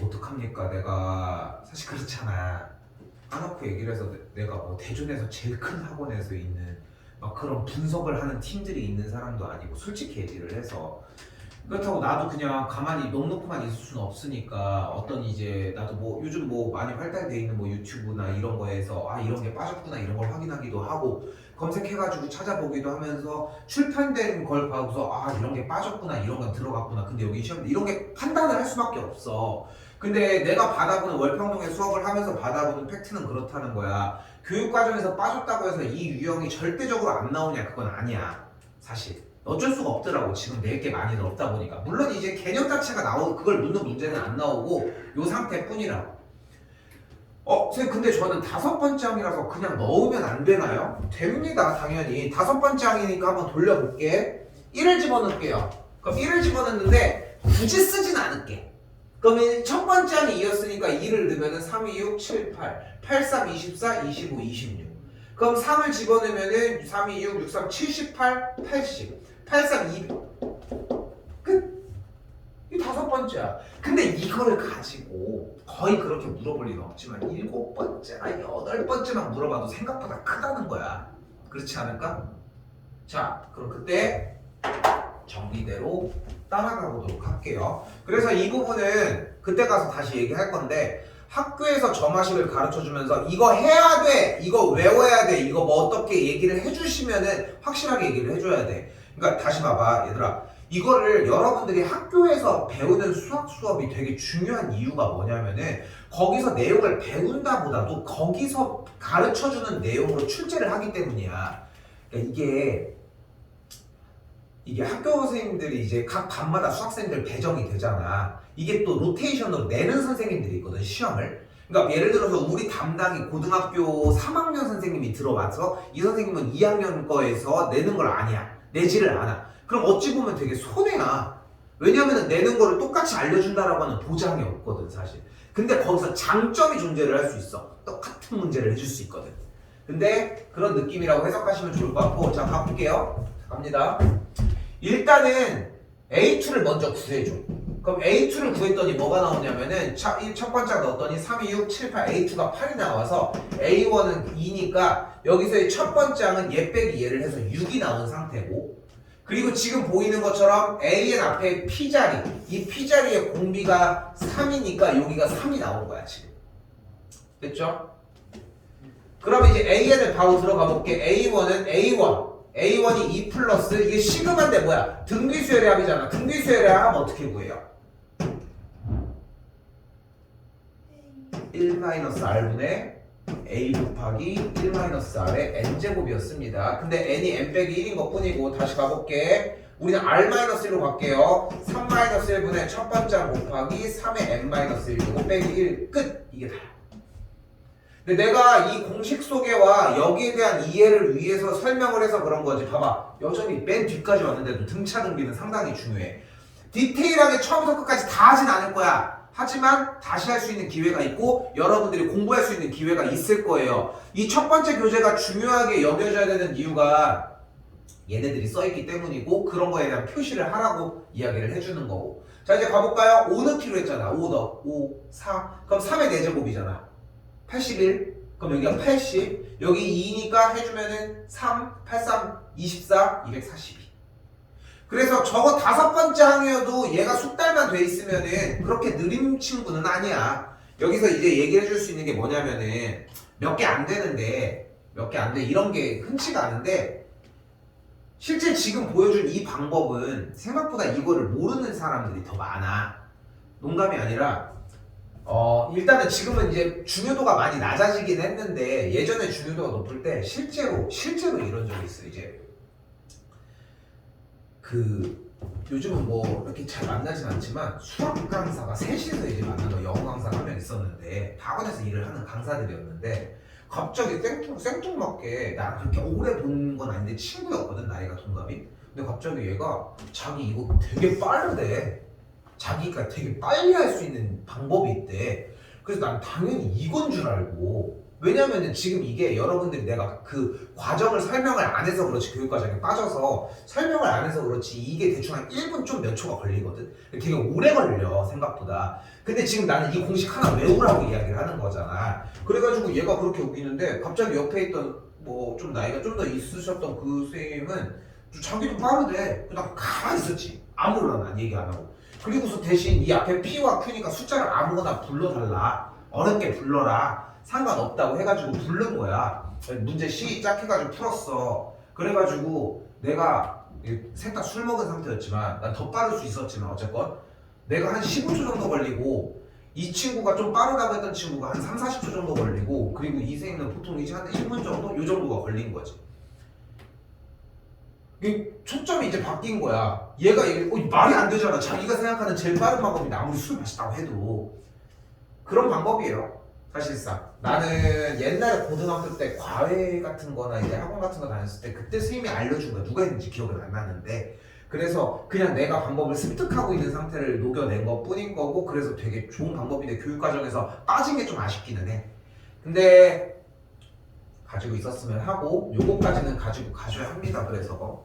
어떡합니까? 내가 사실 그렇잖아. 까놓고 얘기를 해서 내가 뭐 대전에서 제일 큰 학원에서 있는 막 그런 분석을 하는 팀들이 있는 사람도 아니고 솔직히 얘기를 해서 그렇다고 나도 그냥 가만히 넉넉히만 있을 수는 없으니까 어떤 이제 나도 뭐 요즘 뭐 많이 활달돼 있는 뭐 유튜브나 이런 거에서 이런 게 빠졌구나 이런 걸 확인하기도 하고 검색해가지고 찾아보기도 하면서 출판된 걸 봐서 이런 게 빠졌구나 이런 건 들어갔구나 근데 여기 시험 이런 게 판단을 할 수밖에 없어. 근데 내가 받아보는 월평동에 수업을 하면서 받아보는 팩트는 그렇다는 거야. 교육과정에서 빠졌다고 해서 이 유형이 절대적으로 안 나오냐 그건 아니야. 사실 어쩔 수가 없더라고. 지금 낼 게 많이 없다 보니까. 물론 이제 개념 자체가 그걸 묻는 문제는 안 나오고 요 상태뿐이라고. 선생님 근데 저는 5번째 항이라서 그냥 넣으면 안 되나요? 됩니다 당연히. 5번째 항이니까 한번 돌려볼게. 1을 집어넣을게요. 그럼 1을 집어넣는데 굳이 쓰진 않을게. 그러면 첫 번째 항이 2였으니까 2를 넣으면 3, 2, 6, 7, 8 8, 3, 24, 25, 26 그럼 3을 집어넣으면 3, 2, 6, 6, 3, 78, 80 8, 3, 200 끝! 이 5번째 번째야. 근데 이거를 가지고 거의 그렇게 물어볼 리는 없지만 7번째나 8번째만 물어봐도 생각보다 크다는 거야. 그렇지 않을까? 자, 그럼 그때 정리대로 따라가 보도록 할게요. 그래서 이 부분은 그때 가서 다시 얘기할 건데, 학교에서 점화식을 가르쳐주면서 이거 해야 돼, 이거 외워야 돼, 이거 뭐 어떻게 얘기를 해주시면은 확실하게 얘기를 해줘야 돼. 그러니까 다시 봐봐 얘들아, 이거를 여러분들이 학교에서 배우는 수학 수업이 되게 중요한 이유가 뭐냐면은 거기서 내용을 배운다 보다도 거기서 가르쳐주는 내용으로 출제를 하기 때문이야. 그러니까 이게 학교 선생님들이 이제 각 반마다 수학생들 배정이 되잖아. 이게 또 로테이션으로 내는 선생님들이 있거든, 시험을. 그러니까 예를 들어서 우리 담당이 고등학교 3학년 선생님이 들어와서 이 선생님은 2학년 거에서 내는 걸 아니야. 내지를 않아. 그럼 어찌 보면 되게 손해야. 왜냐면은 내는 거를 똑같이 알려준다라고 하는 보장이 없거든, 사실. 근데 거기서 장점이 존재를 할 수 있어. 똑같은 문제를 해줄 수 있거든. 근데 그런 느낌이라고 해석하시면 좋을 것 같고, 자, 가볼게요. 갑니다. 일단은 A2를 먼저 구해줘. 그럼 A2를 구했더니 뭐가 나오냐면은 첫 번째 넣었더니 3, 2, 6, 7, 8, A2가 8이 나와서 A1은 2니까 여기서의 첫 번째 항은 얘 빼기 얘를 해서 6이 나온 상태고, 그리고 지금 보이는 것처럼 AN 앞에 P자리, 이 P자리의 공비가 3이니까 여기가 3이 나온 거야 지금. 됐죠? 그럼 이제 AN을 바로 들어가 볼게. A1은 A1이 2 플러스, 이게 시그마인데 뭐야? 등비수열의 합이잖아. 등비수열의 합 어떻게 구해요? 1-R분의 A 곱하기 1-R의 N제곱이었습니다. 근데 N이 N 빼기 1인 것 뿐이고, 다시 가볼게. 우리는 R-1로 갈게요. 3-1분의 첫 번째 항 곱하기 3의 N-1 요거 빼기 1 끝! 이게 다야. 근데 내가 이 공식 소개와 여기에 대한 이해를 위해서 설명을 해서 그런 거지. 봐봐, 여전히 맨 뒤까지 왔는데도 등차 등비는 상당히 중요해. 디테일하게 처음부터 끝까지 다 하진 않을 거야. 하지만 다시 할 수 있는 기회가 있고 여러분들이 공부할 수 있는 기회가 있을 거예요. 이 첫 번째 교재가 중요하게 여겨져야 되는 이유가 얘네들이 써있기 때문이고, 그런 거에 대한 표시를 하라고 이야기를 해주는 거고. 자, 이제 가볼까요? 5 넣기로 했잖아. 5 넣어. 5, 4. 그럼 3의 4제곱이잖아. 81. 그럼 여기가 80. 여기 2니까 해주면은 3, 83, 24, 242. 그래서 저거 5번째 항이어도 얘가 숙달만 돼 있으면은 그렇게 느린 친구는 아니야. 여기서 이제 얘기를 해줄 수 있는 게 뭐냐면은 몇 개 안 되는데, 이런 게 흔치가 않은데, 실제 지금 보여준 이 방법은 생각보다 이거를 모르는 사람들이 더 많아. 농담이 아니라 일단은 지금은 이제 중요도가 많이 낮아지긴 했는데, 예전에 중요도가 높을 때 실제로 이런 적이 있어. 이제 요즘은 뭐 이렇게 잘 만나진 않지만 수학 강사가 셋이서 이제 만나서 영어 강사가 한 명 있었는데, 학원에서 일을 하는 강사들이었는데, 갑자기 생뚱맞게 나 그렇게 오래 본 건 아닌데 친구였거든, 나이가 동갑이. 근데 갑자기 얘가 자기 이거 되게 빠르대. 자기가 되게 빨리 할 수 있는 방법이 있대. 그래서 난 당연히 이건 줄 알고, 왜냐면은 지금 이게 여러분들이 내가 그 과정을 설명을 안 해서 그렇지, 교육과정에 빠져서 설명을 안 해서 그렇지, 이게 대충 한 1분 좀 몇 초가 걸리거든. 되게 오래 걸려 생각보다. 근데 지금 나는 이 공식 하나 외우라고 이야기를 하는 거잖아. 그래가지고 얘가 그렇게 웃기는데, 갑자기 옆에 있던 뭐 좀 나이가 좀 더 있으셨던 그 선생님은 자기도 빠르대. 그냥 가만히 있었지. 아무런 난 얘기 안 하고. 그리고서 대신 이 앞에 P와 Q니까 숫자를 아무거나 불러달라. 어렵게 불러라. 상관없다고 해가지고 부른 거야. 문제 시작 해가지고 풀었어. 그래가지고 내가 셋 다 술 먹은 상태였지만, 난 더 빠를 수 있었지만 어쨌건 내가 한 15초 정도 걸리고, 이 친구가 좀 빠르다고 했던 친구가 한 3, 40초 정도 걸리고, 그리고 이 선생님은 보통 이제 한 1분 정도? 요 정도가 걸린 거지. 초점이 이제 바뀐 거야. 얘가 말이 안 되잖아. 자기가 생각하는 제일 빠른 방법이 아무리 술 마시다고 해도. 그런 방법이에요. 사실상 나는 옛날에 고등학교 때 과외 같은 거나 이제 학원 같은 거 다녔을 때 그때 선생님이 알려준 거야. 누가 했는지 기억은 안 나는데, 그래서 그냥 내가 방법을 습득하고 있는 상태를 녹여낸 것 뿐인 거고, 그래서 되게 좋은 방법인데 교육과정에서 빠진 게 좀 아쉽기는 해. 근데 가지고 있었으면 하고, 요거까지는 가지고 가셔야 합니다. 그래서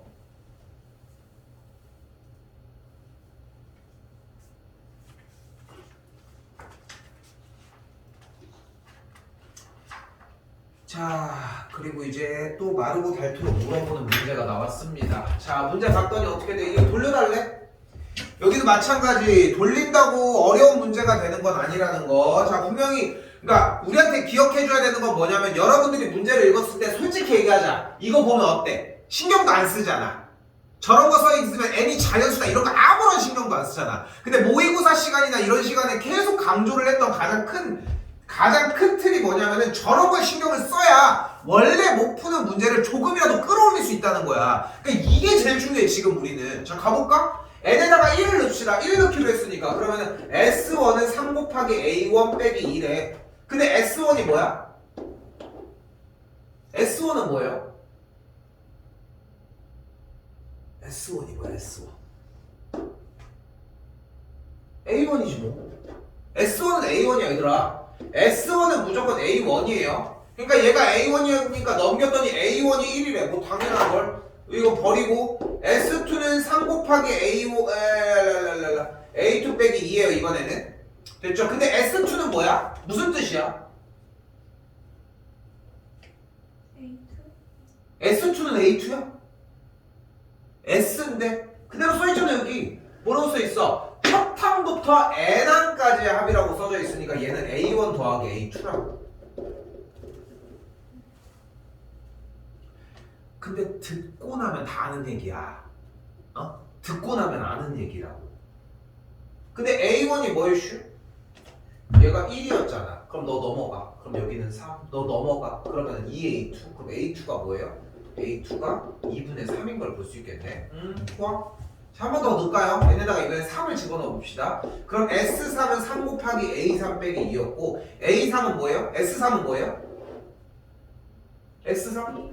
자, 그리고 이제 또 마르고 닳도록 물어보는 문제가 나왔습니다. 자, 문제 봤더니 어떻게 돼? 이거 돌려달래? 여기도 마찬가지. 돌린다고 어려운 문제가 되는 건 아니라는 거. 자, 분명히 그러니까 우리한테 기억해줘야 되는 건 뭐냐면 여러분들이 문제를 읽었을 때 솔직히 얘기하자. 이거 보면 어때? 신경도 안 쓰잖아. 저런 거 써있으면 n이 자연수다 이런 거 아무런 신경도 안 쓰잖아. 근데 모의고사 시간이나 이런 시간에 계속 강조를 했던 가장 큰 틀이 뭐냐면은 저런 걸 신경을 써야 원래 못 푸는 문제를 조금이라도 끌어올릴 수 있다는 거야. 그러니까 이게 제일 중요해 지금 우리는. 자, 가볼까? n에다가 1을 넣읍시다. 1 넣기로 했으니까 그러면은 S1은 3 곱하기 A1 빼기 2래. 근데 S1이 뭐야? S1은 뭐예요? S1이 뭐야? S1 A1이지 뭐. S1은 A1이야 얘들아. S1은 무조건 A1이에요. 그러니까 얘가 A1이니까 넘겼더니 A1이 1이래. 뭐 당연한걸. 이거 버리고 S2는 3 곱하기 A2 빼기 2예요 이번에는. 됐죠? 근데 S2는 뭐야? 무슨 뜻이야? S2는 A2야? S인데 그대로 써있잖아 여기. 뭐라고 써있어? 첫 항부터 n항까지의 합이라고 써져 있으니까 얘는 A1 더하기 A2라고. 근데 듣고 나면 다 아는 얘기야. 듣고 나면 아는 얘기라고. 근데 A1이 뭐였슈? 얘가 1이었잖아. 그럼 너 넘어가. 그럼 여기는 3. 너 넘어가. 그러면 2A2. 그럼 A2가 뭐예요? A2가 2분의 3인 걸 볼 수 있겠네. 좋아. 자, 한 번 더 넣을까요? 얘네다가 이번에 3을 집어넣어 봅시다. 그럼 S3은 3 곱하기 A3 빼기 2였고 A3은 뭐예요? S3은 뭐예요? S3?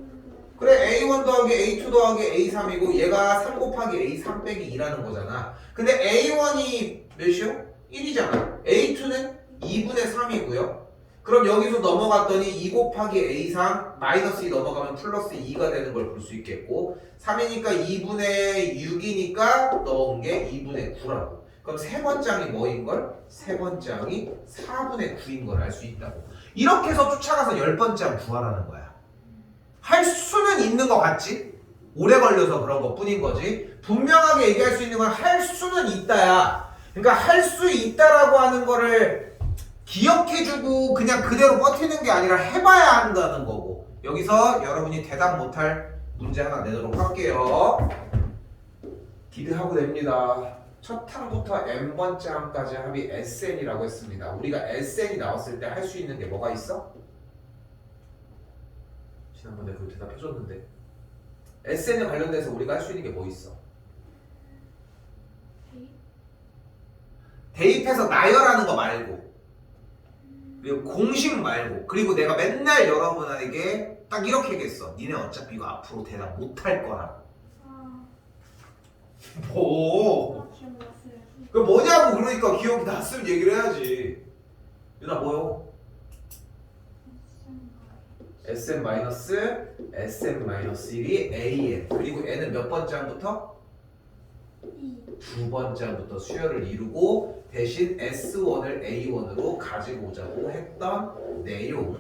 그래 A1 더하기 A2 더하기 A3이고 얘가 3 곱하기 A3 빼기 2라는 거잖아. 근데 A1이 몇이요? 1이잖아. A2는 2분의 3이고요. 그럼 여기서 넘어갔더니 2 곱하기 A3 마이너스 2 넘어가면 플러스 2가 되는 걸 볼 수 있겠고 3이니까 2분의 6이니까 넣은 게 2분의 9라고. 그럼 세 번장이 뭐인걸? 세 번장이 4분의 9인 걸 알 수 있다고. 이렇게 해서 쫓아가서 10번장 구하라는 거야. 할 수는 있는 것 같지? 오래 걸려서 그런 것 뿐인 거지. 분명하게 얘기할 수 있는 건 할 수는 있다야. 그러니까 할 수 있다라고 하는 거를 기억해주고 그냥 그대로 버티는 게 아니라 해봐야 한다는 거고. 여기서 여러분이 대답 못할 문제 하나 내도록 할게요. 기대하고 됩니다. 첫 항부터 n번째 항까지 합이 SN이라고 했습니다. 우리가 SN이 나왔을 때 할 수 있는 게 뭐가 있어? 지난번에 그 대답해줬는데 SN에 관련돼서 우리가 할 수 있는 게 뭐 있어? 대입해서 나열하는 거 말고 그리고 공식 말고 그리고 내가 맨날 여러분에게 딱 이렇게 얘기했어. 니네 어차피 이거 앞으로 대답 못할 거라고. 뭐? 그 뭐냐고. 그러니까 기억이 났으면 얘기를 해야지. 유나 뭐요? SM-1이 AN 그리고 N은 몇 번째부터? 두 번째부터 수열을 이루고 대신 S1을 A1으로 가지고 오자고 했던 내용.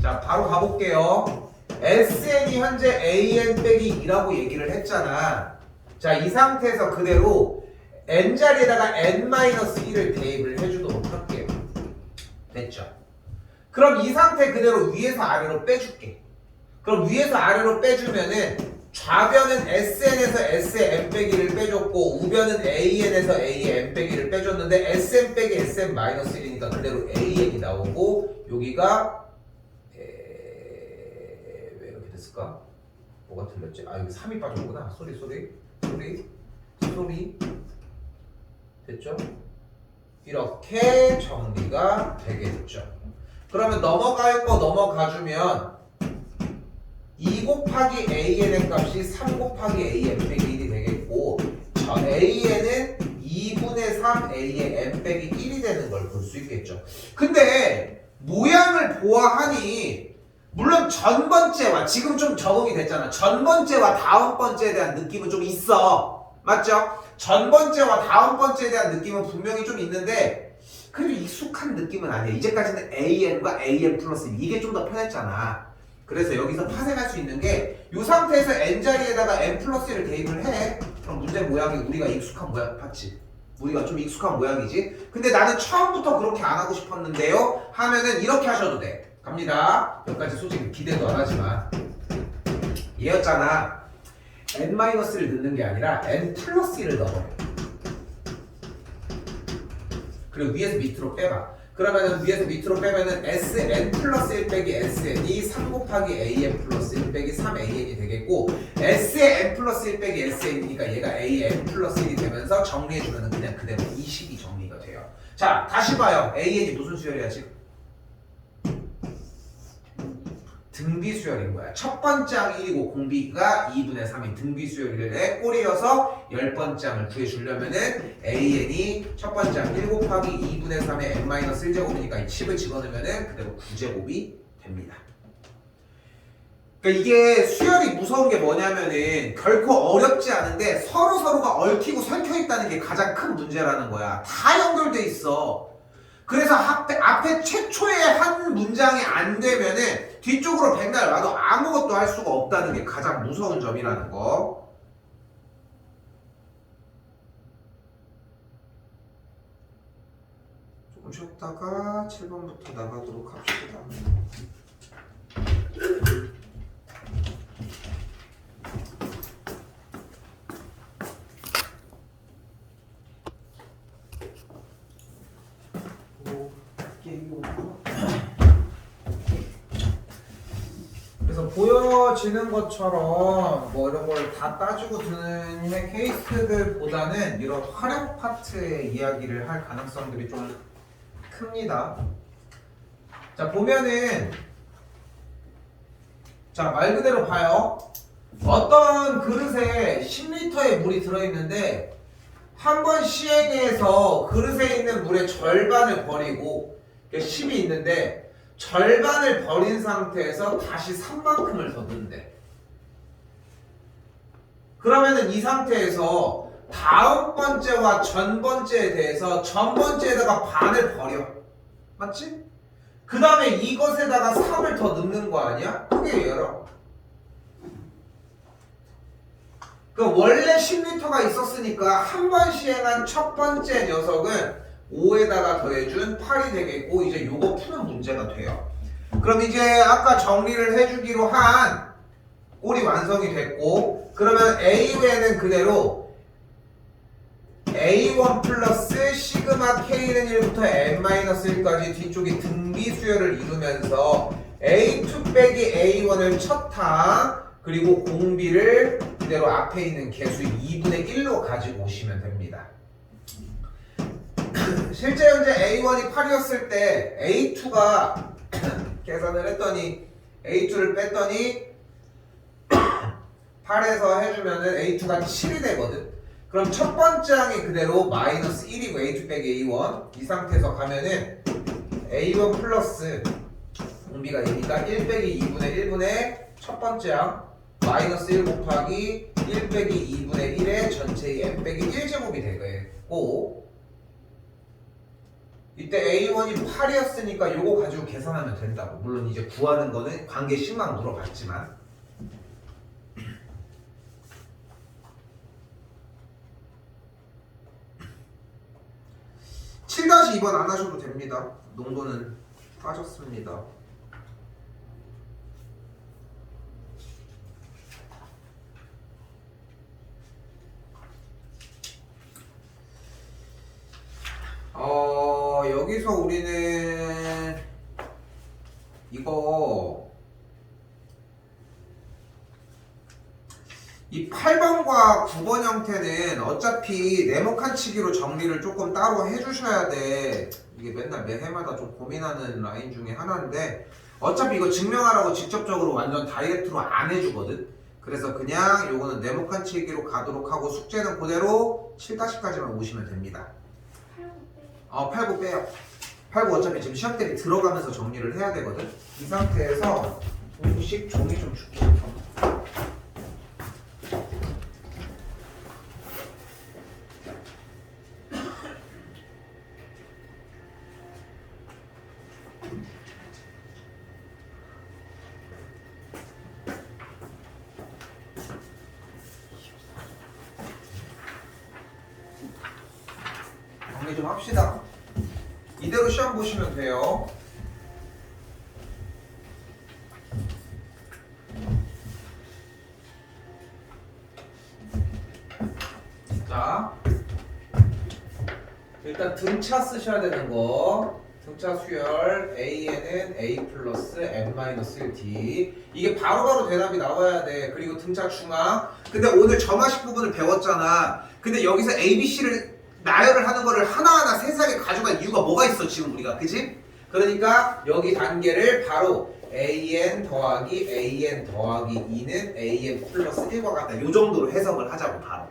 자, 바로 가볼게요. SN이 현재 AN 빼기 2라고 얘기를 했잖아. 자, 이 상태에서 그대로 N자리에다가 N-1을 대입을 해주도록 할게요. 됐죠? 그럼 이 상태 그대로 위에서 아래로 빼줄게. 그럼 위에서 아래로 빼주면은 좌변은 SN에서 S의 N 빼기를 빼줬고 우변은 AN에서 A의 N 빼기를 빼줬는데 SN 빼기 SM-1이니까 그대로 AN이 나오고 여기가 왜 이렇게 됐을까? 뭐가 틀렸지? 아, 여기 3이 빠졌구나. 소리 됐죠? 이렇게 정리가 되겠죠. 그러면 넘어갈 거 넘어가주면 2 곱하기 AN의 값이 3 곱하기 AN 빼기 1이 되겠고 저 AN은 2분의 3 A의 N 빼기 1이 되는 걸 볼 수 있겠죠. 근데 모양을 보아하니 물론 전번째와 지금 좀 적응이 됐잖아. 전번째와 다음번째에 대한 느낌은 좀 있어. 맞죠? 전번째와 다음번째에 대한 느낌은 분명히 좀 있는데 그래도 익숙한 느낌은 아니야. 이제까지는 AN과 AN 플러스 이게 좀 더 편했잖아. 그래서 여기서 파생할 수 있는 게 이 상태에서 n 자리에다가 n 플러스 1을 대입을 해. 그럼 문제 모양이 우리가 익숙한 모양 맞지? 우리가 좀 익숙한 모양이지. 근데 나는 처음부터 그렇게 안 하고 싶었는데요 하면은 이렇게 하셔도 돼. 갑니다. 여기까지 솔직히 기대도 안 하지만 얘였잖아. n-를 넣는 게 아니라 n 플러스 1을 넣어버려. 그리고 위에서 밑으로 빼봐. 그러면은 위에서 밑으로 빼면은 Sn 플러스 1 빼기 Sn이 3 곱하기 AN 플러스 1 빼기 3AN이 되겠고 S의 n 플러스 1 빼기 SN이니까 얘가 AN 플러스 1이 되면서 정리해주면은 그냥 그대로 이 식이 정리가 돼요. 자, 다시 봐요. AN이 무슨 수열이야 지금? 등비 수열인 거야. 첫 번째 항이 1이고 공비가 2분의 3인 등비 수열에 꼴이어서 10번째 항을 구해주려면은 AN이 첫 번째 항 1 곱하기 2분의 3의 n-1제곱이니까 이 칩을 집어넣으면은 그대로 9제곱이 됩니다. 그러니까 이게 수열이 무서운 게 뭐냐면은 결코 어렵지 않은데 서로가 얽히고 설켜 있다는 게 가장 큰 문제라는 거야. 다 연결돼 있어. 그래서 앞에 최초의 한 문장이 안 되면은 뒤쪽으로 백날 와도 아무것도 할 수가 없다는 게 가장 무서운 점이라는 거. 조금 쉬었다가 7번부터 나가도록 합시다. 그래서 보여지는 것처럼 뭐 이런 걸 다 따지고 드는 케이스들보다는 이런 활용 파트의 이야기를 할 가능성들이 좀 큽니다. 자, 보면은 자, 말 그대로 봐요. 어떤 그릇에 10리터의 물이 들어있는데 한 번 시행해서 그릇에 있는 물의 절반을 버리고 10이 있는데 절반을 버린 상태에서 다시 3만큼을 더 넣는데 그러면은 이 상태에서 다음 번째와 전 번째에 대해서 전 번째에다가 반을 버려. 맞지? 그 다음에 이것에다가 3을 더 넣는 거 아니야? 크게 열어. 그 원래 10리터가 있었으니까 한 번 시행한 첫 번째 녀석은 5에다가 더해준 8이 되겠고 이제 요거 푸는 문제가 돼요. 그럼 이제 아까 정리를 해주기로 한 꼴이 완성이 됐고 그러면 A외에는 그대로 A1 플러스 시그마 K는 1부터 N-1까지 뒤쪽이 등비 수열을 이루면서 A2 빼기 A1을 첫 항 그리고 공비를 그대로 앞에 있는 개수 2분의 1로 가지고 오시면 됩니다. 실제 현재 A1이 8이었을 때 A2가 계산을 했더니 A2를 뺐더니 8에서 해주면은 A2가 7이 되거든. 그럼 첫 번째 항이 그대로 마이너스 1이고 A2 빼기 A1 이 상태에서 가면은 A1 플러스 공비가 2니까 1 빼기 2분의 1분의 첫 번째 항 마이너스 1 곱하기 1 빼기 2분의 1의 전체의 n 빼기 1제곱이 되겠고 이때 A1이 8이었으니까 요거 가지고 계산하면 된다고. 물론 이제 구하는 거는 관계 식만 물어봤지만 (7-2번) 안 하셔도 됩니다. 농도는 빠졌습니다. 여기서 우리는 이거 이 8번과 9번 형태는 어차피 네모칸치기로 정리를 조금 따로 해주셔야 돼. 이게 맨날 매 해마다 좀 고민하는 라인 중에 하나인데 어차피 이거 증명하라고 직접적으로 완전 다이렉트로 안 해주거든. 그래서 그냥 요거는 네모칸치기로 가도록 하고 숙제는 그대로 7-까지만 오시면 됩니다. 8, 9 빼요. 8, 9 어차피 지금 시험 대비 들어가면서 정리를 해야 되거든. 이 상태에서 조금씩 정리 좀 줄게. 정리 좀 합시다. 이대로 시험 보시면 돼요. 자, 일단 등차 쓰셔야 되는 거. 등차 수열 A에는 A 플러스 N-1D. 이게 바로바로 대답이 나와야 돼. 그리고 등차 중앙. 근데 오늘 점화식 부분을 배웠잖아. 근데 여기서 A, B, C를 나열을 하는 거를 하나하나 세세하게 가져간 이유가 뭐가 있어 지금 우리가, 그지? 그러니까 여기 단계를 바로 AN 더하기 AN 더하기 2는 AN 플러스 1과 같다. 요 정도로 해석을 하자고 바로.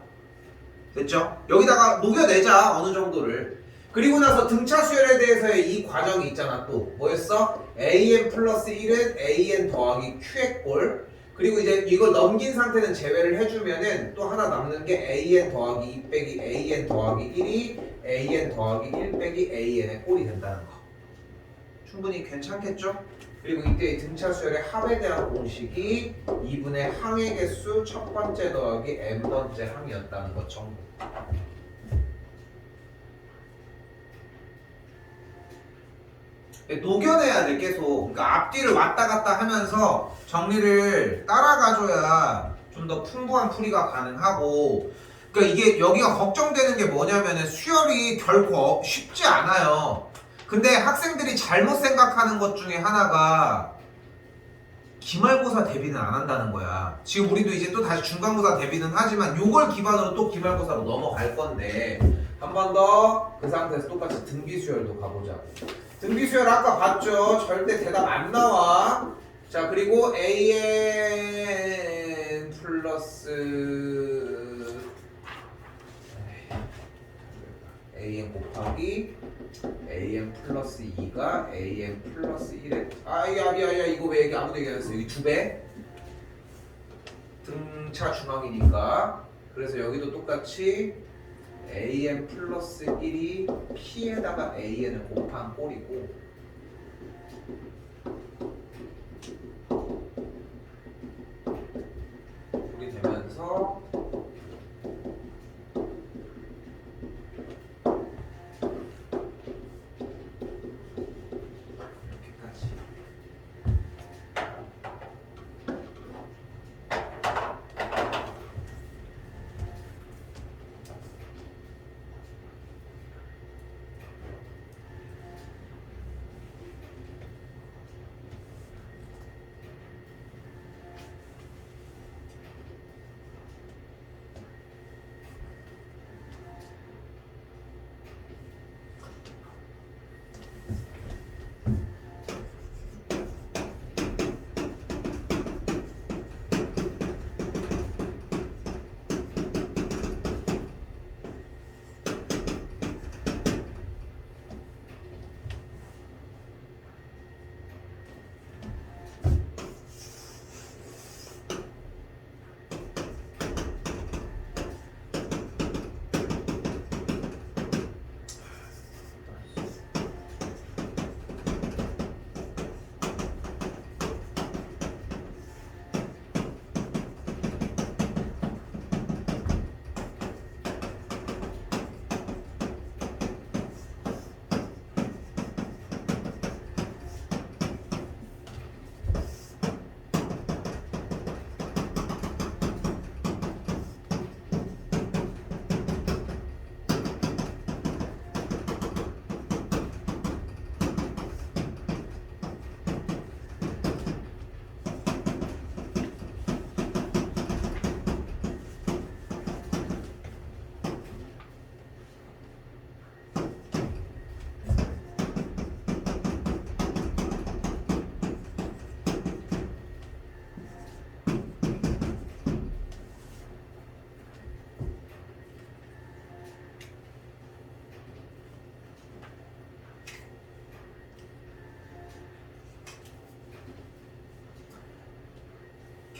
됐죠? 여기다가 녹여내자 어느 정도를. 그리고 나서 등차 수열에 대해서의 이 과정이 있잖아. 또 뭐였어? AN 플러스 1은 AN 더하기 Q의 꼴. 그리고 이제 이걸 넘긴 상태는 제외를 해주면은 또 하나 남는 게 AN 더하기 2 빼기 AN 더하기 1이 AN 더하기 1 빼기 AN의 꼴이 된다는 거. 충분히 괜찮겠죠? 그리고 이때 등차 수열의 합에 대한 공식이 2분의 항의 개수 첫 번째 더하기 n번째 항이었다는 것 정도. 녹여내야 돼 계속. 그러니까 앞뒤를 왔다 갔다 하면서 정리를 따라가줘야 좀 더 풍부한 풀이가 가능하고. 그러니까 이게 여기가 걱정되는 게 뭐냐면은 수열이 결코 쉽지 않아요. 근데 학생들이 잘못 생각하는 것 중에 하나가 기말고사 대비는 안 한다는 거야. 지금 우리도 이제 또 다시 중간고사 대비는 하지만 요걸 기반으로 또 기말고사로 넘어갈 건데 한 번 더 그 상태에서 똑같이 등비수열도 가보자고. 등비수열 아까 봤죠? 절대 대답 안 나와. 자, 그리고 AN 플러스 AN 곱하기 AN 플러스 2가 AN 플러스 1에 야 이거 왜 얘기 아무도 얘기 안 했어? 여기 2배 등차 중앙이니까. 그래서 여기도 똑같이 AN 플러스 1이 P에다가 AN을 곱한 꼴이고, 꼴이 되면서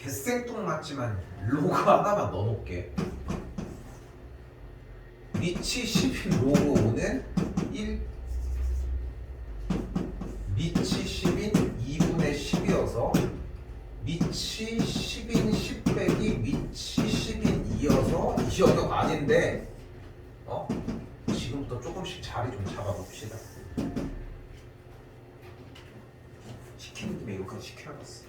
개생뚱맞지만 로그 하나만 넣어놓을게. 리치 10인 로그 5는 1, 리치 10인 2분의 10이어서 리치 10인 10 빼기 리치 10인 2여서 이 영역 아닌데 지금부터 조금씩 자리 좀 잡아봅시다. 시키는 김에 이거까지 시켜야겠어.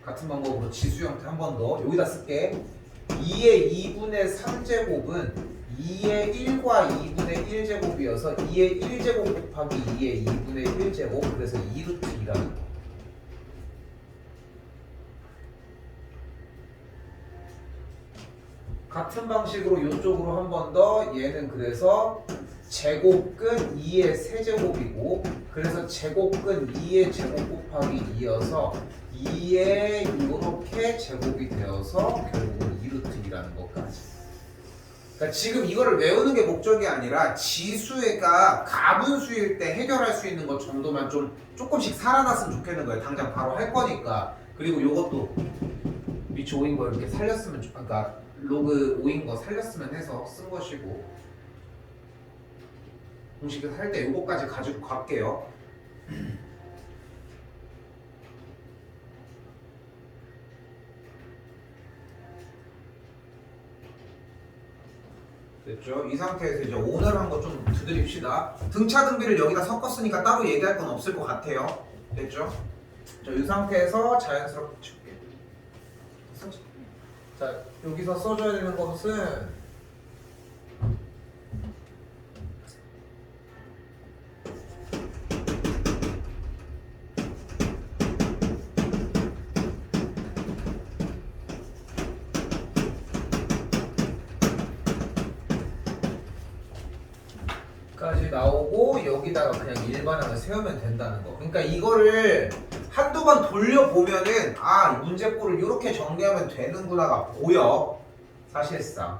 같은 방법으로 지수 형태 한 번 더 여기다 쓸게. 2의 2분의 3제곱은 2의 1과 2분의 1제곱이어서 2의 1제곱 곱하기 2의 2분의 1제곱, 그래서 2루트 2라는 거. 같은 방식으로 이쪽으로 한 번 더, 얘는 그래서 제곱근 2의 세제곱이고, 그래서 제곱근 2의 제곱 곱하기 2여서 2의 이렇게 제곱이 되어서 결국은 2루트 2라는 것까지. 그러니까 지금 이거를 외우는 게 목적이 아니라 지수가 가분수일 때 해결할 수 있는 것 정도만 좀 조금씩 살아났으면 좋겠는 거예요. 당장 바로 할 거니까. 그리고 요것도 위치 5인 거 이렇게 살렸으면 그러니까 로그 5인 거 살렸으면 해서 쓴 것이고, 공식을 할 때 요거까지 가지고 갈게요. 됐죠? 이 상태에서 이제 오늘 한 거 좀 두드립시다. 등차 등비를 여기다 섞었으니까 따로 얘기할 건 없을 것 같아요. 됐죠? 자, 이 상태에서 자연스럽게 줄게. 자, 여기서 써줘야 되는 것은 까지 나오고 여기다가 그냥 일반항을 세우면 된다는 거. 그러니까 이거를 한두 번 돌려보면은 아, 문제꼴을 이렇게 정리하면 되는구나가 보여. 사실상.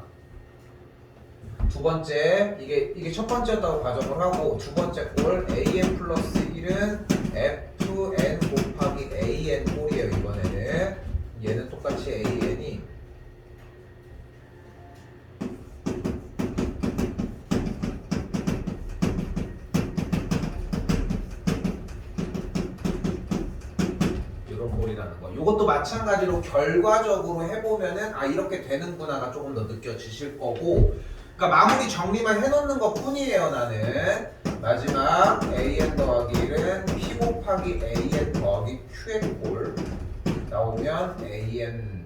두 번째, 이게 첫 번째였다고 가정을 하고, 두 번째 꼴 an 플러스 1은 fn 곱하기 an 꼴이에요. 이번에는 얘는 똑같이 an이 이것도 마찬가지로 결과적으로 해보면은 아, 이렇게 되는구나가 조금 더 느껴지실 거고, 그러니까 마무리 정리만 해놓는 것 뿐이에요. 나는 마지막 an 더하기 1은 p 곱하기 an 더하기 q의 꼴 나오면 an은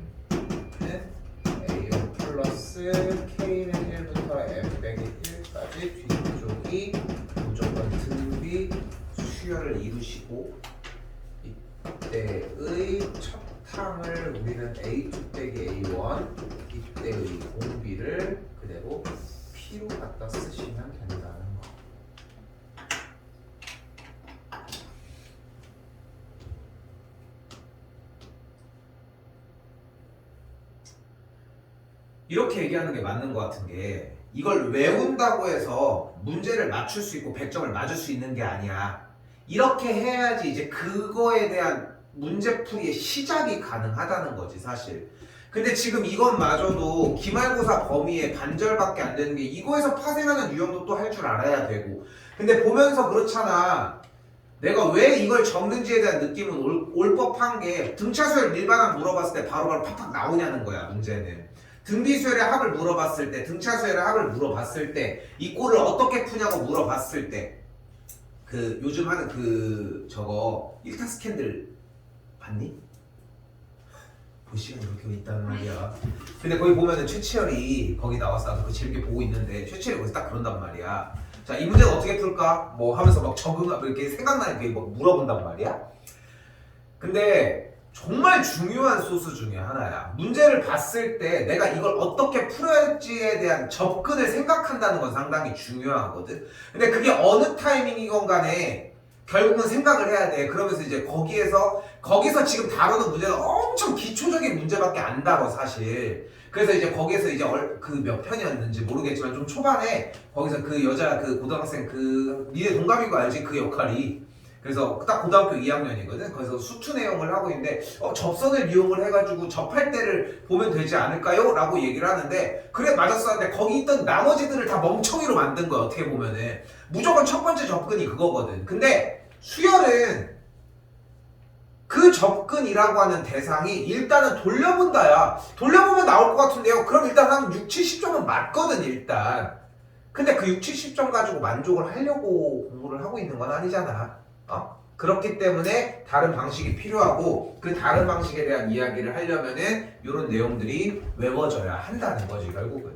a1 플러스 k는 1부터 m 빼기 1까지 뒤쪽이 무조건 등비 수열을 이루시고, 이때의 첫 항을 우리는 A2 빼기 A1, 이때의 공비를 그대로 P로 갖다 쓰시면 된다는 거. 이렇게 얘기하는 게 맞는 것 같은 게, 이걸 외운다고 해서 문제를 맞출 수 있고 100점을 맞을 수 있는 게 아니야. 이렇게 해야지 이제 그거에 대한 문제풀이의 시작이 가능하다는 거지 사실. 근데 지금 이것마저도 기말고사 범위의 반절밖에 안 되는 게, 이거에서 파생하는 유형도 또 할 줄 알아야 되고. 근데 보면서 그렇잖아, 내가 왜 이걸 적는지에 대한 느낌은 올 법한 게, 등차수열 일반항 물어봤을 때 바로바로 팍팍 나오냐는 거야 문제는. 등비수열의 합을 물어봤을 때, 등차수열의 합을 물어봤을 때, 이 꼴을 어떻게 푸냐고 물어봤을 때, 그 요즘 하는 그 저거 1타 스캔들 봤니? 볼 시간이 그렇게 있단 말이야. 근데 거기 보면은 최치열이 거기 나와서 나도 그거 재밌게 보고 있는데, 최치열이 거기서 딱 그런단 말이야. 자, 이 문제는 어떻게 풀까? 뭐 하면서 막 적응하고 이렇게 생각나는 게 막 물어본단 말이야. 근데 정말 중요한 소스 중에 하나야. 문제를 봤을 때 내가 이걸 어떻게 풀어야 할지에 대한 접근을 생각한다는 건 상당히 중요하거든. 근데 그게 어느 타이밍이건 간에 결국은 생각을 해야 돼. 그러면서 이제 거기서 지금 다루는 문제는 엄청 기초적인 문제밖에 안 다뤄 사실. 그래서 이제 거기에서 이제 그 몇 편이었는지 모르겠지만 좀 초반에 거기서 그 여자 그 고등학생 그 니네 동갑인 거 알지? 그 역할이. 그래서 딱 고등학교 2학년이거든. 그래서 수투 내용을 하고 있는데 접선을 이용을 해가지고 접할 때를 보면 되지 않을까요? 라고 얘기를 하는데, 그래 맞았어 하는데 거기 있던 나머지들을 다 멍청이로 만든 거야. 어떻게 보면은 무조건 첫 번째 접근이 그거거든. 근데 수열은 그 접근이라고 하는 대상이 일단은 돌려본다야. 돌려보면 나올 것 같은데요. 그럼 일단 한 6, 70점은 맞거든 일단. 근데 그 6, 70점 가지고 만족을 하려고 공부를 하고 있는 건 아니잖아. 그렇기 때문에 다른 방식이 필요하고 그 다른 방식에 대한 이야기를 하려면은 이런 내용들이 외워져야 한다는 거지 결국은.